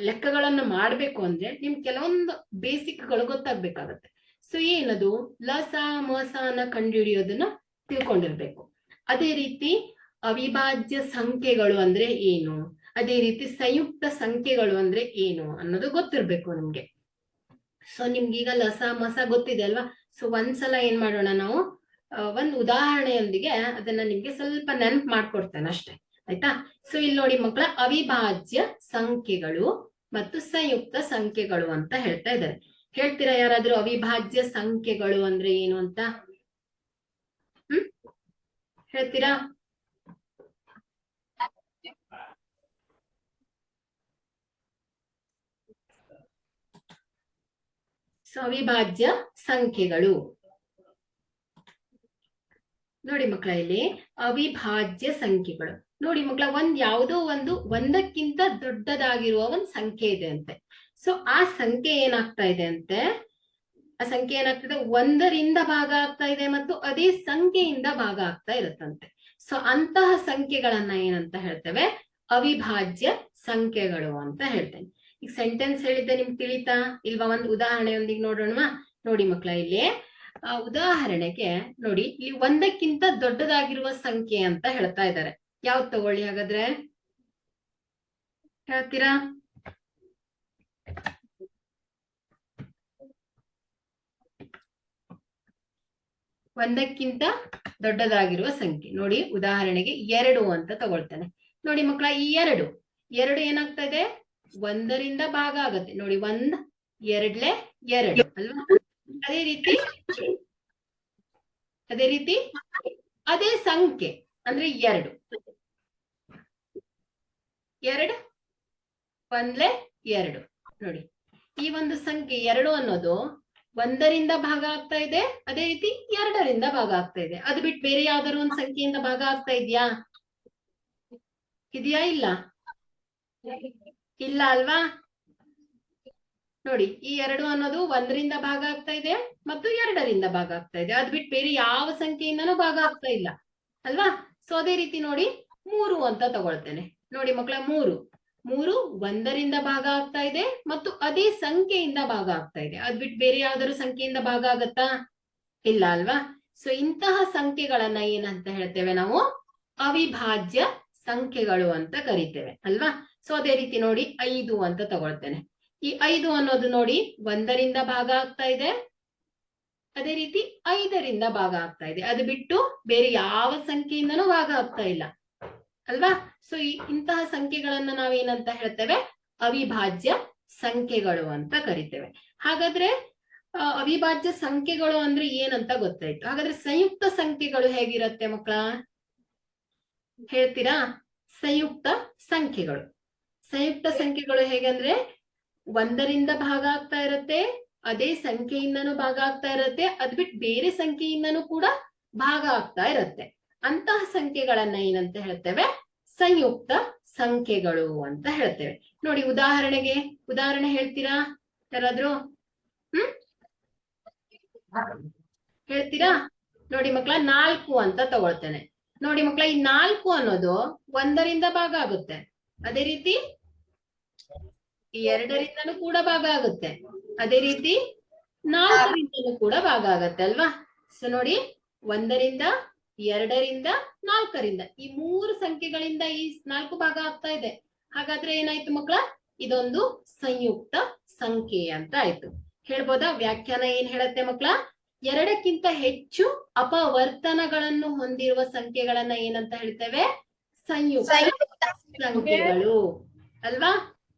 ಲೆಕ್ಕಗಳನ್ನ ಮಾಡ್ಬೇಕು ಅಂದ್ರೆ ನಿಮ್ ಕೆಲವೊಂದು ಬೇಸಿಕ್ಗಳು ಗೊತ್ತಾಗ್ಬೇಕಾಗತ್ತೆ. ಸೊ ಏನದು, ಲಸ ಮಸನ ಕಂಡುಹಿಡಿಯೋದನ್ನ ತಿಳ್ಕೊಂಡಿರ್ಬೇಕು. ಅದೇ ರೀತಿ ಅವಿಭಾಜ್ಯ ಸಂಖ್ಯೆಗಳು ಅಂದ್ರೆ ಏನು, ಅದೇ ರೀತಿ ಸಂಯುಕ್ತ ಸಂಖ್ಯೆಗಳು ಅಂದ್ರೆ ಏನು ಅನ್ನೋದು ಗೊತ್ತಿರ್ಬೇಕು ನಿಮ್ಗೆ. ಸೊ ನಿಮ್ಗೀಗ ಲಸ ಮಸ ಗೊತ್ತಿದೆ ಅಲ್ವಾ. ಸೊ ಒಂದ್ಸಲ ಏನ್ ಮಾಡೋಣ, ನಾವು ಒಂದು ಉದಾಹರಣೆಯೊಂದಿಗೆ ಅದನ್ನ ನಿಮ್ಗೆ ಸ್ವಲ್ಪ ನೆನಪು ಮಾಡ್ಕೊಡ್ತೇನೆ ಅಷ್ಟೇ, ಆಯ್ತಾ. ಸೊ ಇಲ್ಲಿ ನೋಡಿ ಮಕ್ಕಳ, ಅವಿಭಾಜ್ಯ ಸಂಖ್ಯೆಗಳು ಮತ್ತು ಸಂಯುಕ್ತ ಸಂಖ್ಯೆಗಳು ಅಂತ ಹೇಳ್ತಾ ಇದ್ದಾರೆ. ಹೇಳ್ತೀರಾ ಯಾರಾದ್ರೂ ಅವಿಭಾಜ್ಯ ಸಂಖ್ಯೆಗಳು ಅಂದ್ರೆ ಏನು ಅಂತ? ಹೇಳ್ತೀರಾ? ಸೊ ಅವಿಭಾಜ್ಯ ಸಂಖ್ಯೆಗಳು ನೋಡಿ ಮಕ್ಕಳ, ಇಲ್ಲಿ ಅವಿಭಾಜ್ಯ ಸಂಖ್ಯೆಗಳು ನೋಡಿ ಮಕ್ಕಳ, ಯಾವುದೋ ಒಂದಕ್ಕಿಂತ ದೊಡ್ಡದಾಗಿರುವ ಒಂದು ಸಂಖ್ಯೆ ಇದೆ ಅಂತೆ. ಸೊ ಆ ಸಂಖ್ಯೆ ಏನಾಗ್ತಾ ಇದೆ ಅಂತೆ, ಆ ಸಂಖ್ಯೆ ಏನಾಗ್ತದೆ, 1ರಿಂದ ಭಾಗ ಆಗ್ತಾ ಇದೆ ಮತ್ತು ಅದೇ ಸಂಖ್ಯೆಯಿಂದ ಭಾಗ ಆಗ್ತಾ ಇರುತ್ತಂತೆ. ಸೊ ಅಂತಹ ಸಂಖ್ಯೆಗಳನ್ನ ಏನಂತ ಹೇಳ್ತೇವೆ, ಅವಿಭಾಜ್ಯ ಸಂಖ್ಯೆಗಳು ಅಂತ ಹೇಳ್ತೇನೆ. ಈಗ ಸೆಂಟೆನ್ಸ್ ಹೇಳಿದ್ದೆ ನಿಮ್ಗೆ ತಿಳಿತಾ ಇಲ್ವಾ? ಒಂದು ಉದಾಹರಣೆಯೊಂದಿಗೆ ನೋಡೋಣ. ನೋಡಿ ಮಕ್ಕಳ, ಇಲ್ಲಿ ಉದಾಹರಣೆಗೆ ನೋಡಿ, ಇಲ್ಲಿ 1ಕ್ಕಿಂತ ದೊಡ್ಡದಾಗಿರುವ ಸಂಖ್ಯೆ ಅಂತ ಹೇಳ್ತಾ ಇದ್ದಾರೆ. ಯಾವ್ದು ತಗೊಳ್ಳಿ ಹಾಗಾದ್ರೆ, ಹೇಳ್ತೀರಾ? ಒಂದಕ್ಕಿಂತ ದೊಡ್ಡದಾಗಿರುವ ಸಂಖ್ಯೆ ನೋಡಿ, ಉದಾಹರಣೆಗೆ 2 ಅಂತ ತಗೊಳ್ತೇನೆ. ನೋಡಿ ಮಕ್ಕಳ, ಈ 2 ಏನಾಗ್ತಾ ಇದೆ, 1ರಿಂದ ಭಾಗ ಆಗತ್ತೆ ನೋಡಿ. 1 2 2 ಅಲ್ವಾ. ಅದೇ ರೀತಿ ಅದೇ ಸಂಖ್ಯೆ ಅಂದ್ರೆ 2 1 2 ನೋಡಿ. ಈ ಒಂದು ಸಂಖ್ಯೆ 2 ಅನ್ನೋದು 1ರಿಂದ ಭಾಗ ಆಗ್ತಾ ಇದೆ, ಅದೇ ರೀತಿ 2ರಿಂದ ಭಾಗ ಆಗ್ತಾ ಇದೆ. ಅದು ಬಿಟ್ಟು ಬೇರೆ ಯಾವ್ದಾದ್ರು ಒಂದು ಸಂಖ್ಯೆಯಿಂದ ಭಾಗ ಆಗ್ತಾ ಇದೆಯಾ? ಇಲ್ಲ? ಇಲ್ಲ ಅಲ್ವಾ. ನೋಡಿ, ಈ 2 ಅನ್ನೋದು 1ರಿಂದ ಭಾಗ ಆಗ್ತಾ ಇದೆ ಮತ್ತು 2ರಿಂದ ಭಾಗ ಆಗ್ತಾ ಇದೆ. ಅದ್ ಬಿಟ್ಟು ಬೇರೆ ಯಾವ ಸಂಖ್ಯೆಯಿಂದನೂ ಭಾಗ ಆಗ್ತಾ ಇಲ್ಲ ಅಲ್ವಾ. ಸೊ ಅದೇ ರೀತಿ ನೋಡಿ, 3 ಅಂತ ತಗೊಳ್ತೇನೆ. ನೋಡಿ ಮಕ್ಕಳ, 3 1ರಿಂದ ಭಾಗ ಆಗ್ತಾ ಇದೆ ಮತ್ತು ಅದೇ ಸಂಖ್ಯೆಯಿಂದ ಭಾಗ ಆಗ್ತಾ ಇದೆ. ಅದ್ ಬಿಟ್ಟು ಬೇರೆ ಯಾವ್ದಾದ್ರು ಸಂಖ್ಯೆಯಿಂದ ಭಾಗ ಆಗತ್ತಾ? ಇಲ್ಲ ಅಲ್ವಾ. ಸೊ ಇಂತಹ ಸಂಖ್ಯೆಗಳನ್ನ ಏನಂತ ಹೇಳ್ತೇವೆ ನಾವು? ಅವಿಭಾಜ್ಯ ಸಂಖ್ಯೆಗಳು ಅಂತ ಕರಿತೇವೆ ಅಲ್ವಾ. ಸೊ ಅದೇ ರೀತಿ ನೋಡಿ, 5 ಅಂತ ತಗೊಳ್ತೇನೆ. ಈ 5 ಅನ್ನೋದು ನೋಡಿ, 1ರಿಂದ ಭಾಗ ಆಗ್ತಾ ಇದೆ, ಅದೇ ರೀತಿ 5ರಿಂದ ಭಾಗ ಆಗ್ತಾ ಇದೆ. ಅದು ಬಿಟ್ಟು ಬೇರೆ ಯಾವ ಸಂಖ್ಯೆಯಿಂದನೂ ಭಾಗ ಆಗ್ತಾ ಇಲ್ಲ ಅಲ್ವಾ. ಸೊ ಇಂತಹ ಸಂಖ್ಯೆಗಳನ್ನ ನಾವೇನಂತ ಹೇಳ್ತೇವೆ? ಅವಿಭಾಜ್ಯ ಸಂಖ್ಯೆಗಳು ಅಂತ ಕರಿತೇವೆ. ಹಾಗಾದ್ರೆ ಅವಿಭಾಜ್ಯ ಸಂಖ್ಯೆಗಳು ಅಂದ್ರೆ ಏನಂತ ಗೊತ್ತಾಯ್ತು. ಹಾಗಾದ್ರೆ ಸಂಯುಕ್ತ ಸಂಖ್ಯೆಗಳು ಹೇಗಿರತ್ತೆ ಮಕ್ಕಳ? ಹೇಳ್ತೀರಾ? ಸಂಯುಕ್ತ ಸಂಖ್ಯೆಗಳು ಹೇಗಂದ್ರೆ 1ರಿಂದ ಭಾಗ ಆಗ್ತಾ ಇರತ್ತೆ, ಅದೇ ಸಂಖ್ಯೆಯಿಂದನೂ ಭಾಗ ಆಗ್ತಾ ಇರತ್ತೆ, ಅದ್ ಬಿಟ್ಟು ಬೇರೆ ಸಂಖ್ಯೆಯಿಂದನೂ ಕೂಡ ಭಾಗ ಆಗ್ತಾ ಇರತ್ತೆ. ಅಂತಹ ಸಂಖ್ಯೆಗಳನ್ನ ಏನಂತ ಹೇಳ್ತೇವೆ? ಸಂಯುಕ್ತ ಸಂಖ್ಯೆಗಳು ಅಂತ ಹೇಳ್ತೇವೆ. ನೋಡಿ, ಉದಾಹರಣೆ ಹೇಳ್ತೀರಾ ಯಾರಾದ್ರೂ? ಹೇಳ್ತೀರಾ? ನೋಡಿ ಮಕ್ಕಳ 4 ಅಂತ ತಗೊಳ್ತೇನೆ. ನೋಡಿ ಮಕ್ಕಳ ಈ 4 ಅನ್ನೋದು 1ರಿಂದ ಭಾಗ ಆಗುತ್ತೆ. ಅದೇ ರೀತಿ 2ರಿಂದನೂ ಕೂಡ ಭಾಗ ಆಗುತ್ತೆ. ಅದೇ ರೀತಿ 4ರಿಂದನೂ ಕೂಡ ಭಾಗ ಆಗತ್ತೆ ಅಲ್ವಾ? ಸೊ ನೋಡಿ 1ರಿಂದ 2ರಿಂದ 4ರಿಂದ ಈ 3 ಸಂಖ್ಯೆಗಳಿಂದ ಈ 4 ಭಾಗ ಆಗ್ತಾ ಇದೆ. ಹಾಗಾದ್ರೆ ಏನಾಯ್ತು ಮಕ್ಕಳ? ಇದೊಂದು ಸಂಯುಕ್ತ ಸಂಖ್ಯೆ ಅಂತ ಆಯ್ತು. ಹೇಳ್ಬೋದಾ? ವ್ಯಾಖ್ಯಾನ ಏನ್ ಹೇಳತ್ತೆ ಮಕ್ಕಳ? 2ಕ್ಕಿಂತ ಹೆಚ್ಚು ಅಪವರ್ತನಗಳನ್ನು ಹೊಂದಿರುವ ಸಂಖ್ಯೆಗಳನ್ನ ಏನಂತ ಹೇಳ್ತೇವೆ? ಸಂಯುಕ್ತ ಸಂಖ್ಯೆಗಳು ಅಲ್ವಾ?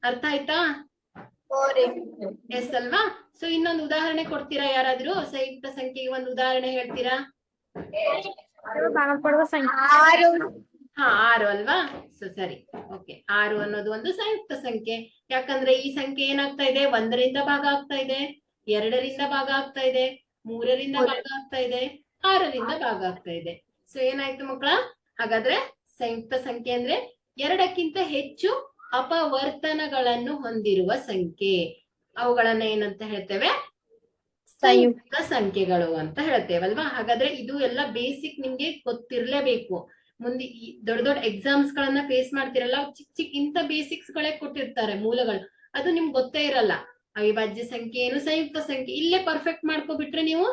ಅರ್ಥ ಆಯ್ತಾ? ಎಸ್ ಅಲ್ವಾ? ಸೊ ಇನ್ನೊಂದು ಉದಾಹರಣೆ ಕೊಡ್ತೀರಾ ಯಾರಾದ್ರೂ? ಸಂಯುಕ್ತ ಸಂಖ್ಯೆಗೆ ಒಂದು ಉದಾಹರಣೆ ಹೇಳ್ತೀರಾ? ಹಾ, 6 ಅಲ್ವಾ? ಸೊ ಸರಿ, ಓಕೆ. 6 ಅನ್ನೋದು ಒಂದು ಸಂಯುಕ್ತ ಸಂಖ್ಯೆ. ಯಾಕಂದ್ರೆ ಈ ಸಂಖ್ಯೆ ಏನಾಗ್ತಾ ಇದೆ? 1ರಿಂದ ಭಾಗ ಆಗ್ತಾ ಇದೆ, 2ರಿಂದ ಭಾಗ ಆಗ್ತಾ ಇದೆ, 3ರಿಂದ ಭಾಗ ಆಗ್ತಾ ಇದೆ, 6ರಿಂದ ಭಾಗ ಆಗ್ತಾ ಇದೆ. ಸೊ ಏನಾಯ್ತು ಮಕ್ಕಳ? ಹಾಗಾದ್ರೆ ಸಂಯುಕ್ತ ಸಂಖ್ಯೆ ಅಂದ್ರೆ 2ಕ್ಕಿಂತ ಹೆಚ್ಚು ಅಪವರ್ತನಗಳನ್ನು ಹೊಂದಿರುವ ಸಂಖ್ಯೆ. ಅವುಗಳನ್ನ ಏನಂತ ಹೇಳ್ತೇವೆ? ಸಂಯುಕ್ತ ಸಂಖ್ಯೆಗಳು ಅಂತ ಹೇಳ್ತೇವಲ್ವಾ? ಹಾಗಾದ್ರೆ ಇದು ಎಲ್ಲ ಬೇಸಿಕ್ ನಿಮ್ಗೆ ಗೊತ್ತಿರ್ಲೇಬೇಕು. ಮುಂದೆ ಈ ದೊಡ್ಡ ದೊಡ್ಡ ಎಕ್ಸಾಮ್ಸ್ ಗಳನ್ನ ಫೇಸ್ ಮಾಡ್ತಿರಲ್ಲ, ಚಿಕ್ಕ ಇಂತ ಬೇಸಿಕ್ಸ್ ಗಳೇ ಕೊಟ್ಟಿರ್ತಾರೆ, ಮೂಲಗಳು. ಅದು ನಿಮ್ಗೆ ಗೊತ್ತೇ ಇರಲ್ಲ. ಅವಿಭಾಜ್ಯ ಸಂಖ್ಯೆ ಏನು, ಸಂಯುಕ್ತ ಸಂಖ್ಯೆ ಇಲ್ಲೇ ಪರ್ಫೆಕ್ಟ್ ಮಾಡ್ಕೊಬಿಟ್ರೆ ನೀವು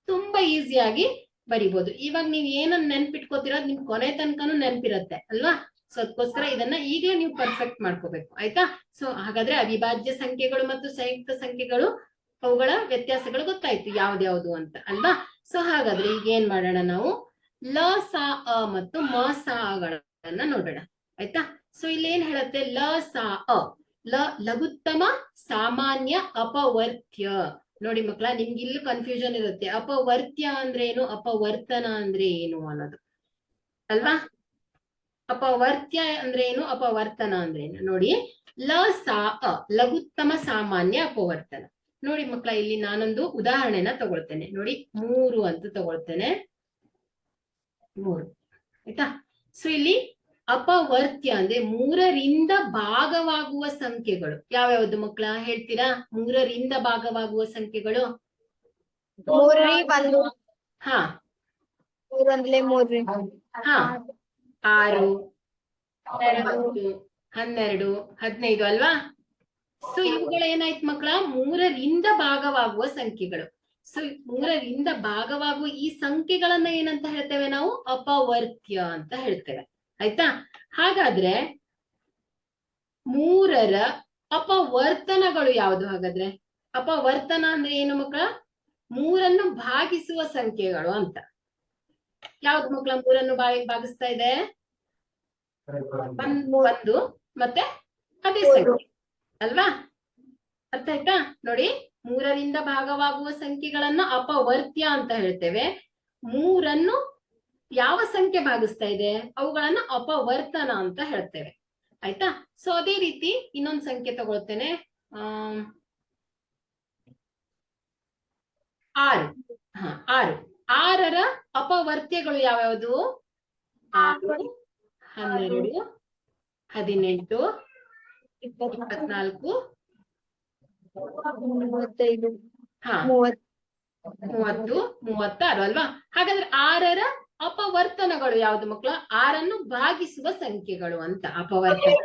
ತುಂಬಾ ಈಸಿಯಾಗಿ ಬರಿಬಹುದು. ಇವಾಗ ನೀವ್ ಏನನ್ನ ನೆನ್ಪಿಟ್ಕೋತಿರೋದು ನಿಮ್ ಕೊನೆ ತನಕನೂ ನೆನ್ಪಿರತ್ತೆ ಅಲ್ವಾ? ಸೊ ಅದಕ್ಕೋಸ್ಕರ ಇದನ್ನ ಈಗಲೇ ನೀವು ಪರ್ಫೆಕ್ಟ್ ಮಾಡ್ಕೋಬೇಕು, ಆಯ್ತಾ? ಸೊ ಹಾಗಾದ್ರೆ ಅವಿಭಾಜ್ಯ ಸಂಖ್ಯೆಗಳು ಮತ್ತು ಸಂಯುಕ್ತ ಸಂಖ್ಯೆಗಳು, ಅವುಗಳ ವ್ಯತ್ಯಾಸಗಳು ಗೊತ್ತಾಯ್ತು ಯಾವ್ದ್ಯಾವ್ದು ಅಂತ ಅಲ್ವಾ? ಸೊ ಹಾಗಾದ್ರೆ ಈಗ ಏನ್ ಮಾಡೋಣ ನಾವು? ಲ, ಸ, ಅ ಮತ್ತು ಮ, ಸ, ಗಳನ್ನ ನೋಡೋಣ, ಆಯ್ತಾ? ಸೊ ಇಲ್ಲಿ ಏನ್ ಹೇಳುತ್ತೆ? ಲ, ಸ, ಅ. ಲಘುತ್ತಮ, ಸಾಮಾನ್ಯ, ಅಪವರ್ತ್ಯ. ನೋಡಿ ಮಕ್ಕಳ, ನಿಮ್ಗೆ ಇಲ್ಲಿ ಕನ್ಫ್ಯೂಷನ್ ಇರುತ್ತೆ. ಅಪವರ್ತ್ಯ ಅಂದ್ರೆ ಏನು, ಅಪವರ್ತನ ಅಂದ್ರೆ ಏನು ಅನ್ನೋದು ಅಲ್ವಾ? ಅಪವರ್ತ್ಯ ಅಂದ್ರೆ ಏನು, ಅಪವರ್ತನ ಅಂದ್ರೆ ಏನು? ನೋಡಿ, ಲ, ಸ, ಅ ಲಘುತ್ತಮ, ಸಾಮಾನ್ಯ, ಅಪವರ್ತನ. ನೋಡಿ ಮಕ್ಕಳ, ಇಲ್ಲಿ ನಾನೊಂದು ಉದಾಹರಣೆನ ತಗೊಳ್ತೇನೆ. ನೋಡಿ, 3 ಅಂತ ತಗೊಳ್ತೇನೆ. 3, ಆಯ್ತಾ? ಸೊ ಇಲ್ಲಿ ಅಪವರ್ತ್ಯ ಅಂದ್ರೆ 3ರಿಂದ ಭಾಗವಾಗುವ ಸಂಖ್ಯೆಗಳು ಯಾವ್ಯಾವ್ದು ಮಕ್ಕಳ? ಹೇಳ್ತೀರಾ? 3ರಿಂದ ಭಾಗವಾಗುವ ಸಂಖ್ಯೆಗಳು. ಹಾ, 6, 9, 12, 15 ಅಲ್ವಾ? ಸೊ ಇವುಗಳು ಏನಾಯ್ತು ಮಕ್ಕಳ? 3ರಿಂದ ಭಾಗವಾಗುವ ಸಂಖ್ಯೆಗಳು. ಸೊ 3ರಿಂದ ಭಾಗವಾಗುವ ಈ ಸಂಖ್ಯೆಗಳನ್ನ ಏನಂತ ಹೇಳ್ತೇವೆ ನಾವು? ಅಪವರ್ತ್ಯ ಅಂತ ಹೇಳ್ತೇವೆ, ಆಯ್ತಾ? ಹಾಗಾದ್ರೆ 3ರ ಅಪವರ್ತನಗಳು ಯಾವುದು? ಹಾಗಾದ್ರೆ ಅಪವರ್ತನ ಅಂದ್ರೆ ಏನು ಮಕ್ಕಳ? 3ನ್ನು ಭಾಗಿಸುವ ಸಂಖ್ಯೆಗಳು ಅಂತ. ಯಾವ್ದು ಮಕ್ಕಳ 3ನ್ನು ಭಾಗಿಸ್ತಾ ಇದೆ? 1 ಮತ್ತೆ ಅದೇ ಸಂಖ್ಯೆ ಅಲ್ವಾ? ಅರ್ಥ ಆಯ್ತಾ? ನೋಡಿ, 3ರಿಂದ ಭಾಗವಾಗುವ ಸಂಖ್ಯೆಗಳನ್ನ ಅಪವರ್ತ್ಯ ಅಂತ ಹೇಳ್ತೇವೆ. 3ನ್ನು ಯಾವ ಸಂಖ್ಯೆ ಭಾಗಿಸ್ತಾ ಇದೆ? ಅವುಗಳನ್ನ ಅಪವರ್ತನ ಅಂತ ಹೇಳ್ತೇವೆ, ಆಯ್ತಾ? ಸೊ ಅದೇ ರೀತಿ ಇನ್ನೊಂದು ಸಂಖ್ಯೆ ತಗೊಳ್ತೇನೆ. 6. 6ರ ಅಪವರ್ತ್ಯಗಳು ಯಾವ್ಯಾವುದು? 6, 12, 18, 24, 35, 30, 36 ಅಲ್ವಾ? ಹಾಗಾದ್ರೆ 6ರ ಅಪವರ್ತನಗಳು ಯಾವ್ದು ಮಕ್ಕಳ? 6ನ್ನು ಭಾಗಿಸುವ ಸಂಖ್ಯೆಗಳು ಅಂತ. ಅಪವರ್ತನ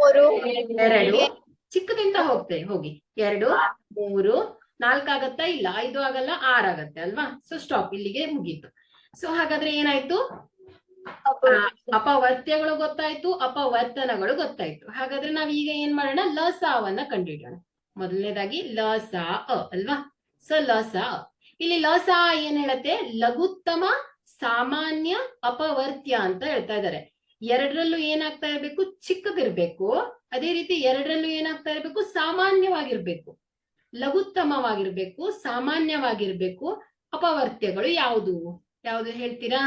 2, ಚಿಕ್ಕದಿಂದ ಹೋಗ್ತೇವೆ, ಹೋಗಿ 2, 3, 4 ಆಗತ್ತಾ? ಇಲ್ಲ, 5 ಆಗಲ್ಲ, 6 ಆಗತ್ತೆ ಅಲ್ವಾ? ಸೊ ಸ್ಟಾಪ್, ಇಲ್ಲಿಗೆ ಮುಗೀತು. ಸೊ ಹಾಗಾದ್ರೆ ಏನಾಯ್ತು? ಅಪವರ್ತ್ಯಗಳು ಗೊತ್ತಾಯ್ತು, ಅಪವರ್ತನಗಳು ಗೊತ್ತಾಯ್ತು. ಹಾಗಾದ್ರೆ ನಾವ್ ಈಗ ಏನ್ ಮಾಡೋಣ? ಲ, ಸ ವನ್ನ ಕಂಡುಹಿಡಿಯೋಣ. ಮೊದಲನೇದಾಗಿ ಲ, ಸ, ಅ ಅಲ್ವಾ? ಸೊ ಲ, ಸ, ಅ. ಇಲ್ಲಿ ಲ, ಸ ಏನ್ ಹೇಳತ್ತೆ? ಲಘುತ್ತಮ, ಸಾಮಾನ್ಯ, ಅಪವರ್ತ್ಯ ಅಂತ ಹೇಳ್ತಾ ಇದ್ದಾರೆ. 2ರಲ್ಲೂ ಏನಾಗ್ತಾ ಇರ್ಬೇಕು? ಚಿಕ್ಕದಿರ್ಬೇಕು. ಅದೇ ರೀತಿ 2ರಲ್ಲೂ ಏನಾಗ್ತಾ ಇರ್ಬೇಕು? ಸಾಮಾನ್ಯವಾಗಿರ್ಬೇಕು. ಲಘುತ್ತಮವಾಗಿರ್ಬೇಕು, ಸಾಮಾನ್ಯವಾಗಿರ್ಬೇಕು. ಅಪವರ್ತ್ಯಗಳು ಯಾವುದು ಯಾವುದು ಹೇಳ್ತೀರಾ?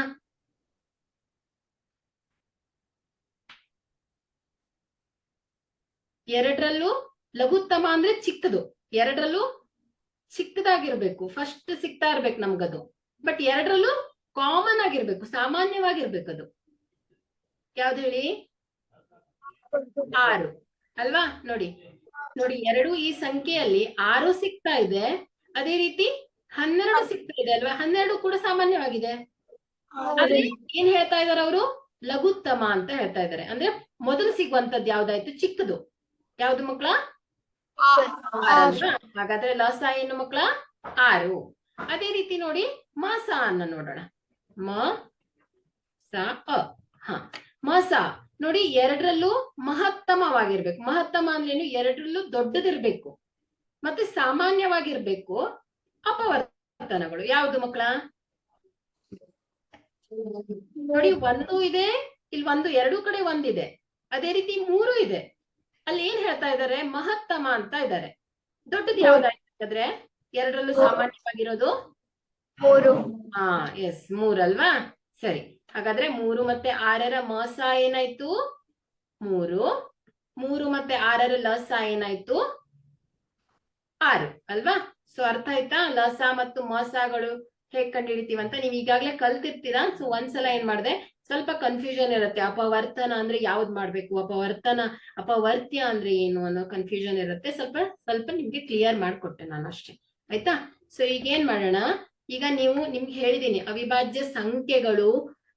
ಎರಡರಲ್ಲೂ ಲಘುತ್ತಮ ಅಂದ್ರೆ ಚಿಕ್ಕದು, 2ರಲ್ಲೂ ಚಿಕ್ಕದಾಗಿರ್ಬೇಕು. ಫಸ್ಟ್ ಸಿಗ್ತಾ ಇರ್ಬೇಕು ನಮ್ಗದು. ಬಟ್ 2ರಲ್ಲೂ ಕಾಮನ್ ಆಗಿರ್ಬೇಕು, ಸಾಮಾನ್ಯವಾಗಿರ್ಬೇಕು. ಅದು ಯಾವ್ದು ಹೇಳಿ? 6 ಅಲ್ವಾ? ನೋಡಿ 2 ಈ ಸಂಖ್ಯೆಯಲ್ಲಿ 6 ಸಿಗ್ತಾ ಇದೆ. ಅದೇ ರೀತಿ 12 ಸಿಗ್ತಾ ಇದೆ ಅಲ್ವಾ? 12 ಕೂಡ ಸಾಮಾನ್ಯವಾಗಿದೆ. ಆದ್ರೆ ಏನ್ ಹೇಳ್ತಾ ಇದಾರೆ ಅವರು? ಲಘುತ್ತಮ ಅಂತ ಹೇಳ್ತಾ ಇದ್ದಾರೆ. ಅಂದ್ರೆ ಮೊದಲು ಸಿಗುವಂತದ್ದು ಯಾವ್ದಾಯ್ತು? ಚಿಕ್ಕದು ಯಾವ್ದು ಮಕ್ಕಳ? 6 ಅಲ್ವಾ? ಹಾಗಾದ್ರೆ ಲಸ ಏನು ಮಕ್ಕಳ? 6. ಅದೇ ರೀತಿ ನೋಡಿ ಮಾಸ ಅನ್ನ ನೋಡೋಣ. ಮ ಸ ಅ. ಮಸ ನೋಡಿ, ಎರಡರಲ್ಲೂ ಮಹತ್ತಮವಾಗಿರ್ಬೇಕು. ಮಹತ್ತಮ ಅಂದ್ರೆ ಏನು? ಎರಡರಲ್ಲೂ ದೊಡ್ಡದಿರ್ಬೇಕು ಮತ್ತೆ ಸಾಮಾನ್ಯವಾಗಿರ್ಬೇಕು. ಅಪವರ್ತನಗಳು ಯಾವ್ದು ಮಕ್ಕಳ? ನೋಡಿ, 1 ಇದೆ, ಇಲ್ಲಿ 1, ಎರಡೂ ಕಡೆ 1 ಇದೆ. ಅದೇ ರೀತಿ 3 ಇದೆ. ಅಲ್ಲಿ ಏನ್ ಹೇಳ್ತಾ ಇದ್ದಾರೆ? ಮಹತ್ತಮ ಅಂತ ಇದ್ದಾರೆ. ದೊಡ್ಡದು ಯಾವ್ದಾದ್ರೆ ಎರಡರಲ್ಲೂ ಸಾಮಾನ್ಯವಾಗಿರೋದು 3. ಎಸ್ 3 ಅಲ್ವಾ? ಸರಿ, ಹಾಗಾದ್ರೆ 3 ಮತ್ತೆ 6ರ ಮಸ ಏನಾಯ್ತು? 3. 3 ಮತ್ತೆ 6ರ ಲಸ ಏನಾಯ್ತು? 6 ಅಲ್ವಾ? ಸೊ ಅರ್ಥ ಆಯ್ತಾ? ಲಸ ಮತ್ತು ಮಸಗಳು ಹೇಗ್ ಕಂಡುಹಿಡಿತೀವಂತ ನೀವ್ ಈಗಾಗ್ಲೇ ಕಲ್ತಿರ್ತೀರಾ. ಸೊ ಒಂದ್ಸಲ ಏನ್ ಮಾಡಿದೆ, ಸ್ವಲ್ಪ ಕನ್ಫ್ಯೂಷನ್ ಇರುತ್ತೆ. ಅಪವರ್ತನ ಅಂದ್ರೆ ಯಾವ್ದು ಮಾಡ್ಬೇಕು, ಅಪವರ್ತ್ಯ ಅಂದ್ರೆ ಏನು ಅನ್ನೋ ಕನ್ಫ್ಯೂಷನ್ ಇರುತ್ತೆ. ಸ್ವಲ್ಪ ನಿಮ್ಗೆ ಕ್ಲಿಯರ್ ಮಾಡ್ಕೊಟ್ಟೆ ನಾನು ಅಷ್ಟೇ, ಆಯ್ತಾ? ಸೊ ಈಗ ಏನ್ ಮಾಡೋಣ, ಈಗ ನಿಮ್ಗೆ ಹೇಳಿದೀನಿ ಅವಿಭಾಜ್ಯ ಸಂಖ್ಯೆಗಳು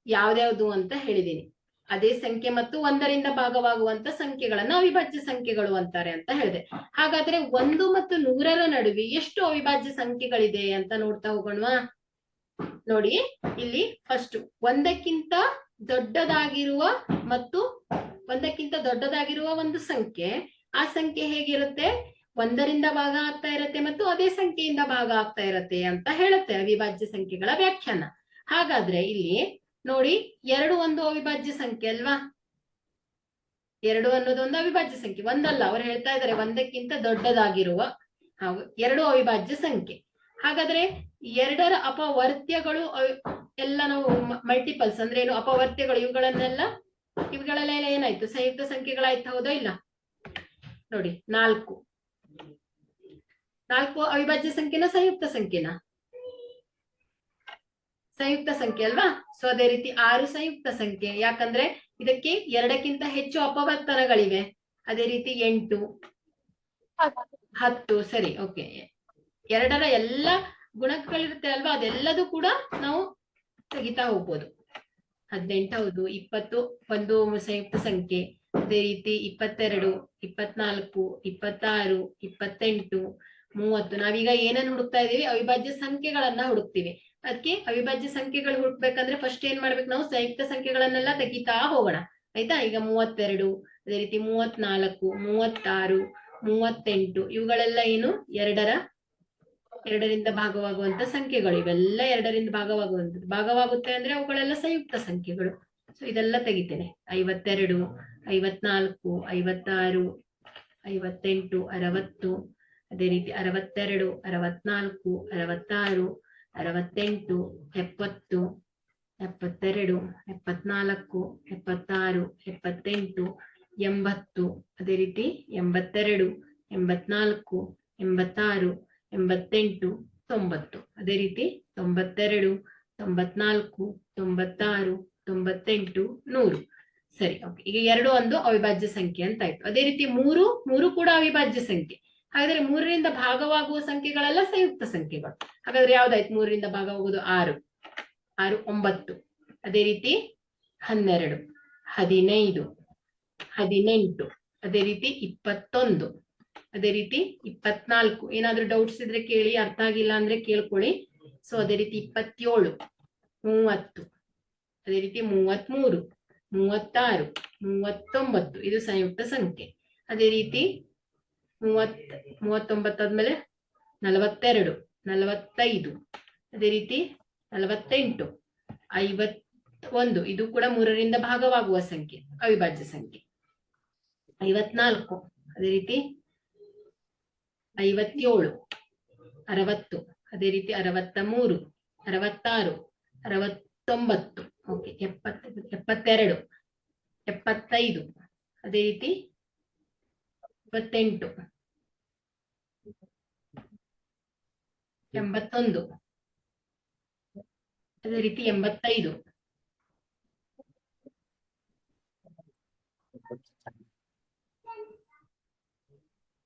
ಯಾವ್ದ್ಯಾವ್ದು ಅಂತ ಹೇಳಿದೀನಿ. ಅದೇ ಸಂಖ್ಯೆ ಮತ್ತು 1ರಿಂದ ಭಾಗವಾಗುವಂತ ಸಂಖ್ಯೆಗಳನ್ನ ಅವಿಭಾಜ್ಯ ಸಂಖ್ಯೆಗಳು ಅಂತಾರೆ ಅಂತ ಹೇಳಿದೆ. ಹಾಗಾದ್ರೆ 1 ಮತ್ತು 100ರ ನಡುವೆ ಎಷ್ಟು ಅವಿಭಾಜ್ಯ ಸಂಖ್ಯೆಗಳಿದೆ ಅಂತ ನೋಡ್ತಾ ಹೋಗೋಣವಾ? ನೋಡಿ, ಇಲ್ಲಿ ಫಸ್ಟ್ ಒಂದಕ್ಕಿಂತ ದೊಡ್ಡದಾಗಿರುವ ಒಂದು ಸಂಖ್ಯೆ. ಆ ಸಂಖ್ಯೆ ಹೇಗಿರುತ್ತೆ? 1ರಿಂದ ಭಾಗ ಆಗ್ತಾ ಇರತ್ತೆ ಮತ್ತು ಅದೇ ಸಂಖ್ಯೆಯಿಂದ ಭಾಗ ಆಗ್ತಾ ಇರತ್ತೆ ಅಂತ ಹೇಳುತ್ತೆ ಅವಿಭಾಜ್ಯ ಸಂಖ್ಯೆಗಳ ವ್ಯಾಖ್ಯಾನ. ಹಾಗಾದ್ರೆ ಇಲ್ಲಿ ನೋಡಿ, 2 ಒಂದು ಅವಿಭಾಜ್ಯ ಸಂಖ್ಯೆ ಅಲ್ವಾ? 2 ಅನ್ನೋದೊಂದು ಅವಿಭಾಜ್ಯ ಸಂಖ್ಯೆ. ಒಂದಲ್ಲ, ಅವ್ರು ಹೇಳ್ತಾ ಇದ್ದಾರೆ ಒಂದಕ್ಕಿಂತ ದೊಡ್ಡದಾಗಿರುವ 2 ಅವಿಭಾಜ್ಯ ಸಂಖ್ಯೆ. ಹಾಗಾದ್ರೆ 2ರ ಅಪವರ್ತ್ಯಗಳು ಎಲ್ಲ ನಾವು ಮಲ್ಟಿಪಲ್ಸ್ ಅಂದ್ರೆ ಏನು? ಅಪವರ್ತ್ಯಗಳು ಇವುಗಳೆಲ್ಲ ಏನಾಯ್ತು? ಸಂಯುಕ್ತ ಸಂಖ್ಯೆಗಳಾಯ್ತು, ಹೌದಾ ಇಲ್ಲ? ನೋಡಿ, 4 ಅವಿಭಾಜ್ಯ ಸಂಖ್ಯೆನ ಸಂಯುಕ್ತ ಸಂಖ್ಯೆನಾ? ಸಂಯುಕ್ತ ಸಂಖ್ಯೆ ಅಲ್ವಾ? ಸೊ ಅದೇ ರೀತಿ 6 ಸಂಯುಕ್ತ ಸಂಖ್ಯೆ. ಯಾಕಂದ್ರೆ ಇದಕ್ಕೆ 2ಕ್ಕಿಂತ ಹೆಚ್ಚು ಅಪವರ್ತನಗಳಿವೆ. ಅದೇ ರೀತಿ 8, 10. ಸರಿ, ಓಕೆ. 2ರ ಎಲ್ಲ ಗುಣಕಗಳಿರುತ್ತೆ ಅಲ್ವಾ? ಅದೆಲ್ಲದೂ ಕೂಡ ನಾವು ತೆಗಿತಾ ಹೋಗ್ಬೋದು. 18 ಹೌದು, 20 ಒಂದು ಸಂಯುಕ್ತ ಸಂಖ್ಯೆ. ಅದೇ ರೀತಿ 22, 24, 26, 28, 30. ನಾವೀಗ ಏನನ್ನು ಹುಡುಕ್ತಾ ಇದೀವಿ? ಅವಿಭಾಜ್ಯ ಸಂಖ್ಯೆಗಳನ್ನ ಹುಡುಕ್ತಿವಿ. ಅದಕ್ಕೆ ಅವಿಭಾಜ್ಯ ಸಂಖ್ಯೆಗಳು ಹುಡುಕ್ಬೇಕಂದ್ರೆ ಫಸ್ಟ್ ಏನ್ ಮಾಡ್ಬೇಕು? ನಾವು ಸಂಯುಕ್ತ ಸಂಖ್ಯೆಗಳನ್ನೆಲ್ಲ ತೆಗಿತಾ ಹೋಗೋಣ, ಆಯ್ತಾ? ಈಗ 32, ಅದೇ ರೀತಿ 34, 36, 38 ಇವುಗಳೆಲ್ಲ ಏನು? 2ರಿಂದ ಭಾಗವಾಗುವಂತ ಸಂಖ್ಯೆಗಳು. ಇವೆಲ್ಲ 2ರಿಂದ ಭಾಗವಾಗುತ್ತೆ ಅಂದ್ರೆ ಅವುಗಳೆಲ್ಲ ಸಂಯುಕ್ತ ಸಂಖ್ಯೆಗಳು. ಸೊ ಇದೆಲ್ಲ ತೆಗಿತೇನೆ. 52, 54, 56, 58, 60, ಅದೇ ರೀತಿ 62, 64, 66, 68, 70, 72, 74, 76, 78, 80, ಅದೇ ರೀತಿ 82, 84, 86, 88, 90. ಅದೇ ರೀತಿ 92, 94, 96, 98, 100. ಸರಿ, ಓಕೆ. ಈಗ 2 ಒಂದು ಅವಿಭಾಜ್ಯ ಸಂಖ್ಯೆ ಅಂತ ಆಯ್ತು. ಅದೇ ರೀತಿ 3 ಕೂಡ ಅವಿಭಾಜ್ಯ ಸಂಖ್ಯೆ. ಹಾಗಾದ್ರೆ 3ರಿಂದ ಭಾಗವಾಗುವ ಸಂಖ್ಯೆಗಳೆಲ್ಲ ಸಂಯುಕ್ತ ಸಂಖ್ಯೆಗಳು. ಹಾಗಾದ್ರೆ ಯಾವ್ದಾಯ್ತು 3ರಿಂದ ಭಾಗವಾಗುವುದು? 6, 9. ಅದೇ ರೀತಿ 12, 15, 18, ಅದೇ ರೀತಿ 21, ಅದೇ ರೀತಿ 24. ಏನಾದ್ರೂ ಡೌಟ್ಸ್ ಇದ್ರೆ ಕೇಳಿ, ಅರ್ಥ ಆಗಿಲ್ಲ ಅಂದ್ರೆ ಕೇಳ್ಕೊಳ್ಳಿ. ಸೊ ಅದೇ ರೀತಿ 27, 30, ಅದೇ ರೀತಿ 33, 36, 39 ಇದು ಸಂಯುಕ್ತ ಸಂಖ್ಯೆ. ಅದೇ ರೀತಿ 39 ಆದ್ಮೇಲೆ 42, 45, ಅದೇ ರೀತಿ 48, 51 ಇದು ಕೂಡ 3ರಿಂದ ಭಾಗವಾಗುವ ಸಂಖ್ಯೆ, ಅವಿಭಾಜ್ಯ ಸಂಖ್ಯೆ. 54, ಅದೇ ರೀತಿ 57, 60, ಅದೇ ರೀತಿ 63, 66, 69, ಓಕೆ. 72, 75, ಅದೇ ರೀತಿ 28, 81, ಅದೇ ರೀತಿ 85,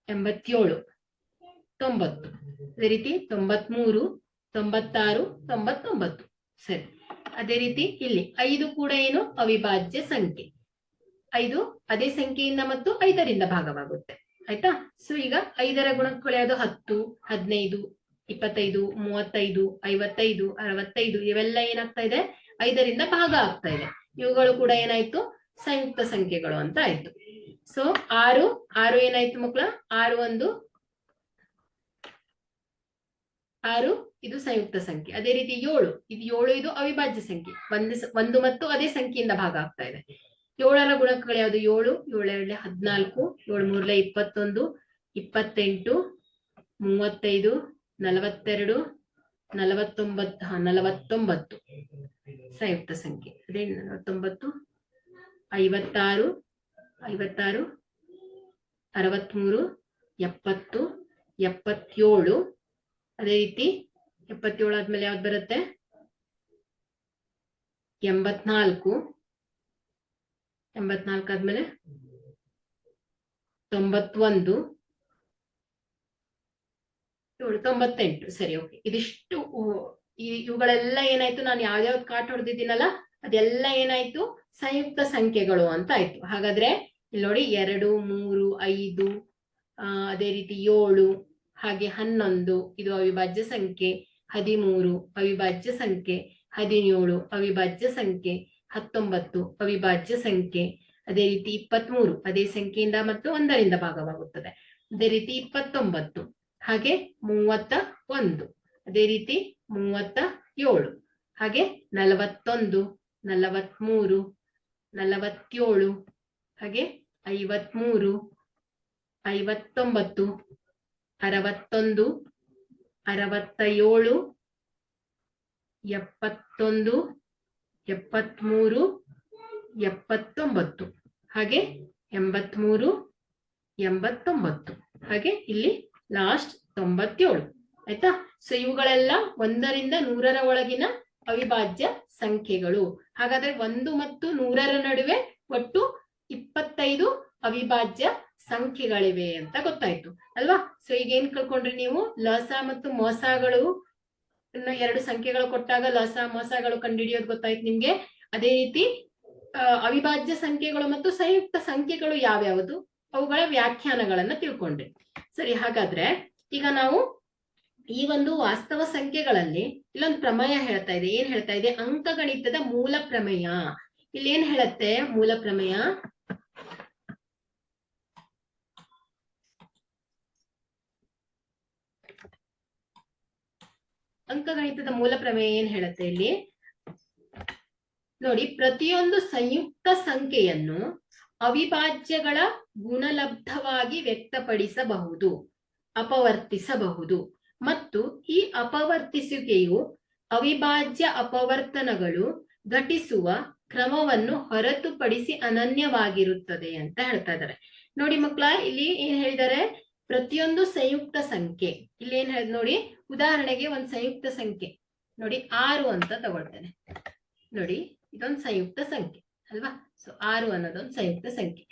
87, 90. ಅದೇ ರೀತಿ 93, 96, 99. ಸರಿ. ಅದೇ ರೀತಿ ಇಲ್ಲಿ 5 ಕೂಡ ಏನು ಅವಿಭಾಜ್ಯ ಸಂಖ್ಯೆ. 5 ಅದೇ ಸಂಖ್ಯೆಯಿಂದ ಮತ್ತು 5ರಿಂದ ಭಾಗವಾಗುತ್ತೆ. ಆಯ್ತಾ? ಸೊ ಈಗ 5ರ ಗುಣಕಗಳು ಯಾವುದು? 10, 15, 25, 35, 55, 65 ಇವೆಲ್ಲ ಏನಾಗ್ತಾ ಇದೆ? 5ರಿಂದ ಭಾಗ ಆಗ್ತಾ ಇದೆ. ಇವುಗಳು ಕೂಡ ಏನಾಯ್ತು? ಸಂಯುಕ್ತ ಸಂಖ್ಯೆಗಳು ಅಂತ ಆಯ್ತು. ಸೊ 6 ಏನಾಯ್ತು ಮಕ್ಕಳ? 6 ಇದು ಸಂಯುಕ್ತ ಸಂಖ್ಯೆ. ಅದೇ ರೀತಿ 7 ಇದು ಅವಿಭಾಜ್ಯ ಸಂಖ್ಯೆ. ಒಂದು ಮತ್ತು ಅದೇ ಸಂಖ್ಯೆಯಿಂದ ಭಾಗ ಆಗ್ತಾ ಇದೆ. 7ರ ಗುಣಕಗಳು ಯಾವುದು? 7, 7 14, 7 3 21, 28, 35, 42, 49 ಸಂಯುಕ್ತ ಸಂಖ್ಯೆ. ಅದೇ 49, 56, 63, 70, 77. ಅದೇ ರೀತಿ 77 ಆದ್ಮೇಲೆ ಯಾವ್ದು ಬರುತ್ತೆ? 84, 84 ಆದ್ಮೇಲೆ 91, 98. ಸರಿ, ಓಕೆ. ಇದಿಷ್ಟು ಇವುಗಳೆಲ್ಲ ಏನಾಯ್ತು? ನಾನು ಯಾವ್ಯಾವ್ದು ಕಾಟ್ ಹೊಡೆದಿದ್ದೀನಲ್ಲ ಅದೆಲ್ಲ ಏನಾಯ್ತು? ಸಂಯುಕ್ತ ಸಂಖ್ಯೆಗಳು ಅಂತ ಆಯ್ತು. ಹಾಗಾದ್ರೆ ಇಲ್ಲಿ ನೋಡಿ 2, 3, 5, ಅದೇ ರೀತಿ 7, ಹಾಗೆ 11 ಇದು ಅವಿಭಾಜ್ಯ ಸಂಖ್ಯೆ, 13 ಅವಿಭಾಜ್ಯ ಸಂಖ್ಯೆ, 17 ಅವಿಭಾಜ್ಯ ಸಂಖ್ಯೆ, 19 ಅವಿಭಾಜ್ಯ ಸಂಖ್ಯೆ, ಅದೇ ರೀತಿ 23 ಅದೇ ಸಂಖ್ಯೆಯಿಂದ ಮತ್ತು 1ರಿಂದ ಭಾಗವಾಗುತ್ತದೆ. ಅದೇ ರೀತಿ 29, ಹಾಗೆ 31, ಅದೇ ರೀತಿ 37, ಹಾಗೆ 41, 43, 47, ಹಾಗೆ 53, 59, 61, 67, 71, 73, 79, ಹಾಗೆ 83, 89, ಹಾಗೆ ಇಲ್ಲಿ ಲಾಸ್ಟ್ 97. ಆಯ್ತಾ? ಸೊ ಇವುಗಳೆಲ್ಲ 1ರಿಂದ 100ರ ಒಳಗಿನ ಅವಿಭಾಜ್ಯ ಸಂಖ್ಯೆಗಳು. ಹಾಗಾದ್ರೆ 1 ಮತ್ತು 100ರ ನಡುವೆ ಒಟ್ಟು 25 ಅವಿಭಾಜ್ಯ ಸಂಖ್ಯೆಗಳಿವೆ ಅಂತ ಗೊತ್ತಾಯ್ತು ಅಲ್ವಾ? ಸೊ ಈಗ ಏನ್ ಕಳ್ಕೊಂಡ್ರಿ ನೀವು? ಲಸ ಮತ್ತು ಮೊಸಗಳು, 2 ಸಂಖ್ಯೆಗಳು ಕೊಟ್ಟಾಗ ಲಸ ಮೊಸಗಳು ಕಂಡುಹಿಡಿಯೋದು ಗೊತ್ತಾಯ್ತು ನಿಮ್ಗೆ. ಅದೇ ರೀತಿ ಅವಿಭಾಜ್ಯ ಸಂಖ್ಯೆಗಳು ಮತ್ತು ಸಂಯುಕ್ತ ಸಂಖ್ಯೆಗಳು ಯಾವ್ಯಾವುದು ಅವುಗಳ ವ್ಯಾಖ್ಯಾನಗಳನ್ನ ತಿಳ್ಕೊಂಡ್ರಿ. ಸರಿ, ಹಾಗಾದ್ರೆ ಈಗ ನಾವು ಈ ಒಂದು ವಾಸ್ತವ ಸಂಖ್ಯೆಗಳಲ್ಲಿ ಇಲ್ಲೊಂದು ಪ್ರಮೇಯ ಹೇಳ್ತಾ ಇದೆ. ಏನ್ ಹೇಳ್ತಾ ಇದೆ? ಅಂಕಗಣಿತದ ಮೂಲ ಪ್ರಮೇಯ. ಇಲ್ಲಿ ಏನ್ ಹೇಳುತ್ತೆ ಮೂಲ ಪ್ರಮೇಯ? ಅಂಕಗಣಿತದ ಮೂಲ ಪ್ರಮೇಯ ಏನ್ ಹೇಳುತ್ತೆ ಇಲ್ಲಿ ನೋಡಿ? ಪ್ರತಿಯೊಂದು ಸಂಯುಕ್ತ ಸಂಖ್ಯೆಯನ್ನು ಅವಿಭಾಜ್ಯಗಳ ಗುಣಲಬ್ಧವಾಗಿ ವ್ಯಕ್ತಪಡಿಸಬಹುದು, ಅಪವರ್ತಿಸಬಹುದು, ಮತ್ತು ಈ ಅಪವರ್ತಿಸುವಿಕೆಯು ಅವಿಭಾಜ್ಯ ಅಪವರ್ತನಗಳು ಘಟಿಸುವ ಕ್ರಮವನ್ನು ಹೊರತುಪಡಿಸಿ ಅನನ್ಯವಾಗಿರುತ್ತದೆ ಅಂತ ಹೇಳ್ತಾ ಇದ್ದಾರೆ. ನೋಡಿ ಮಕ್ಕಳ, ಇಲ್ಲಿ ಏನ್ ಹೇಳಿದ್ದಾರೆ? ಪ್ರತಿಯೊಂದು ಸಂಯುಕ್ತ ಸಂಖ್ಯೆ. ಇಲ್ಲಿ ಏನ್ ಹೇಳ ನೋಡಿ, ಉದಾಹರಣೆಗೆ ಒಂದು ಸಂಯುಕ್ತ ಸಂಖ್ಯೆ ನೋಡಿ 6 ಅಂತ ತಗೊಳ್ತೇನೆ. ನೋಡಿ, ಇದೊಂದು ಸಂಯುಕ್ತ ಸಂಖ್ಯೆ ಅಲ್ವಾ? ಸೊ 6 ಅನ್ನೋದೊಂದು ಸಂಯುಕ್ತ ಸಂಖ್ಯೆ.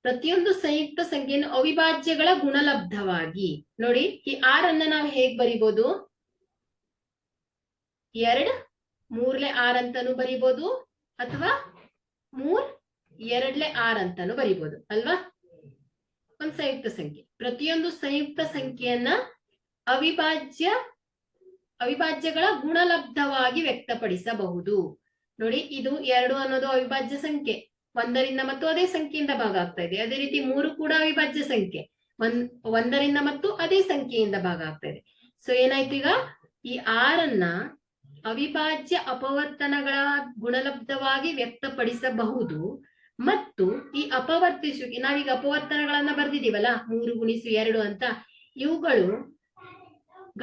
ಪ್ರತಿಯೊಂದು ಸಂಯುಕ್ತ ಸಂಖ್ಯೆಯನ್ನು ಅವಿಭಾಜ್ಯಗಳ ಗುಣಲಬ್ಧವಾಗಿ ನೋಡಿ, ಈ 6 ನಾವು ಹೇಗ್ ಬರಿಬಹುದು? 2 3 6 ಅಂತಾನು ಬರಿಬಹುದು, ಅಥವಾ 3 2 6 ಅಂತಾನು ಬರಿಬಹುದು ಅಲ್ವಾ? ಒಂದು ಸಂಯುಕ್ತ ಸಂಖ್ಯೆ. ಪ್ರತಿಯೊಂದು ಸಂಯುಕ್ತ ಸಂಖ್ಯೆಯನ್ನ ಅವಿಭಾಜ್ಯಗಳ ಗುಣಲಬ್ಧವಾಗಿ ವ್ಯಕ್ತಪಡಿಸಬಹುದು. ನೋಡಿ, ಇದು 2 ಅನ್ನೋದು ಅವಿಭಾಜ್ಯ ಸಂಖ್ಯೆ, 1ರಿಂದ ಮತ್ತು ಅದೇ ಸಂಖ್ಯೆಯಿಂದ ಭಾಗ ಆಗ್ತಾ ಇದೆ. ಅದೇ ರೀತಿ 3 ಕೂಡ ಅವಿಭಾಜ್ಯ ಸಂಖ್ಯೆ, 1ರಿಂದ ಮತ್ತು ಅದೇ ಸಂಖ್ಯೆಯಿಂದ ಭಾಗ ಆಗ್ತಾ ಇದೆ. ಸೊ ಏನಾಯ್ತು? ಈಗ ಈ 6ಅನ್ನ ಅವಿಭಾಜ್ಯ ಅಪವರ್ತನಗಳ ಗುಣಲಬ್ಧವಾಗಿ ವ್ಯಕ್ತಪಡಿಸಬಹುದು, ಮತ್ತು ಈ ಅಪವರ್ತಿಸುವಿಕೆ, ನಾವೀಗ ಅಪವರ್ತನಗಳನ್ನ ಬರ್ದಿದೀವಲ್ಲ 3 × 2 ಅಂತ, ಇವುಗಳು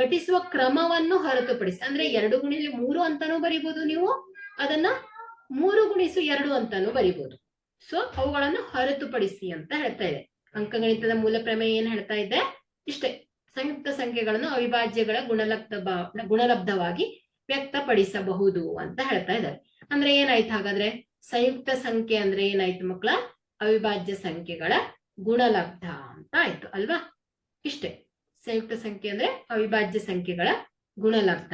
ಘಟಿಸುವ ಕ್ರಮವನ್ನು ಹೊರತುಪಡಿಸಿ, ಅಂದ್ರೆ 2 × 3 ಅಂತಾನೂ ಬರಿಬಹುದು ನೀವು, ಅದನ್ನ 3 × 2 ಅಂತಾನು ಬರಿಬಹುದು. ಸೊ ಅವುಗಳನ್ನು ಹೊರತುಪಡಿಸಿ ಅಂತ ಹೇಳ್ತಾ ಇದೆ. ಅಂಕಗಣಿತದ ಮೂಲ ಪ್ರಮೇಯ ಏನ್ ಹೇಳ್ತಾ ಇದೆ? ಇಷ್ಟೇ, ಸಂಯುಕ್ತ ಸಂಖ್ಯೆಗಳನ್ನು ಅವಿಭಾಜ್ಯಗಳ ಗುಣಲಬ್ಧವಾಗಿ ವ್ಯಕ್ತಪಡಿಸಬಹುದು ಅಂತ ಹೇಳ್ತಾ ಇದ್ದಾರೆ. ಅಂದ್ರೆ ಏನಾಯ್ತು ಹಾಗಾದ್ರೆ? ಸಂಯುಕ್ತ ಸಂಖ್ಯೆ ಅಂದ್ರೆ ಏನಾಯ್ತು ಮಕ್ಕಳ? ಅವಿಭಾಜ್ಯ ಸಂಖ್ಯೆಗಳ ಗುಣಲಬ್ಧ ಅಂತ ಆಯ್ತು ಅಲ್ವಾ? ಇಷ್ಟೇ. ಸಂಯುಕ್ತ ಸಂಖ್ಯೆ ಅಂದ್ರೆ ಅವಿಭಾಜ್ಯ ಸಂಖ್ಯೆಗಳ ಗುಣಲಬ್ಧ.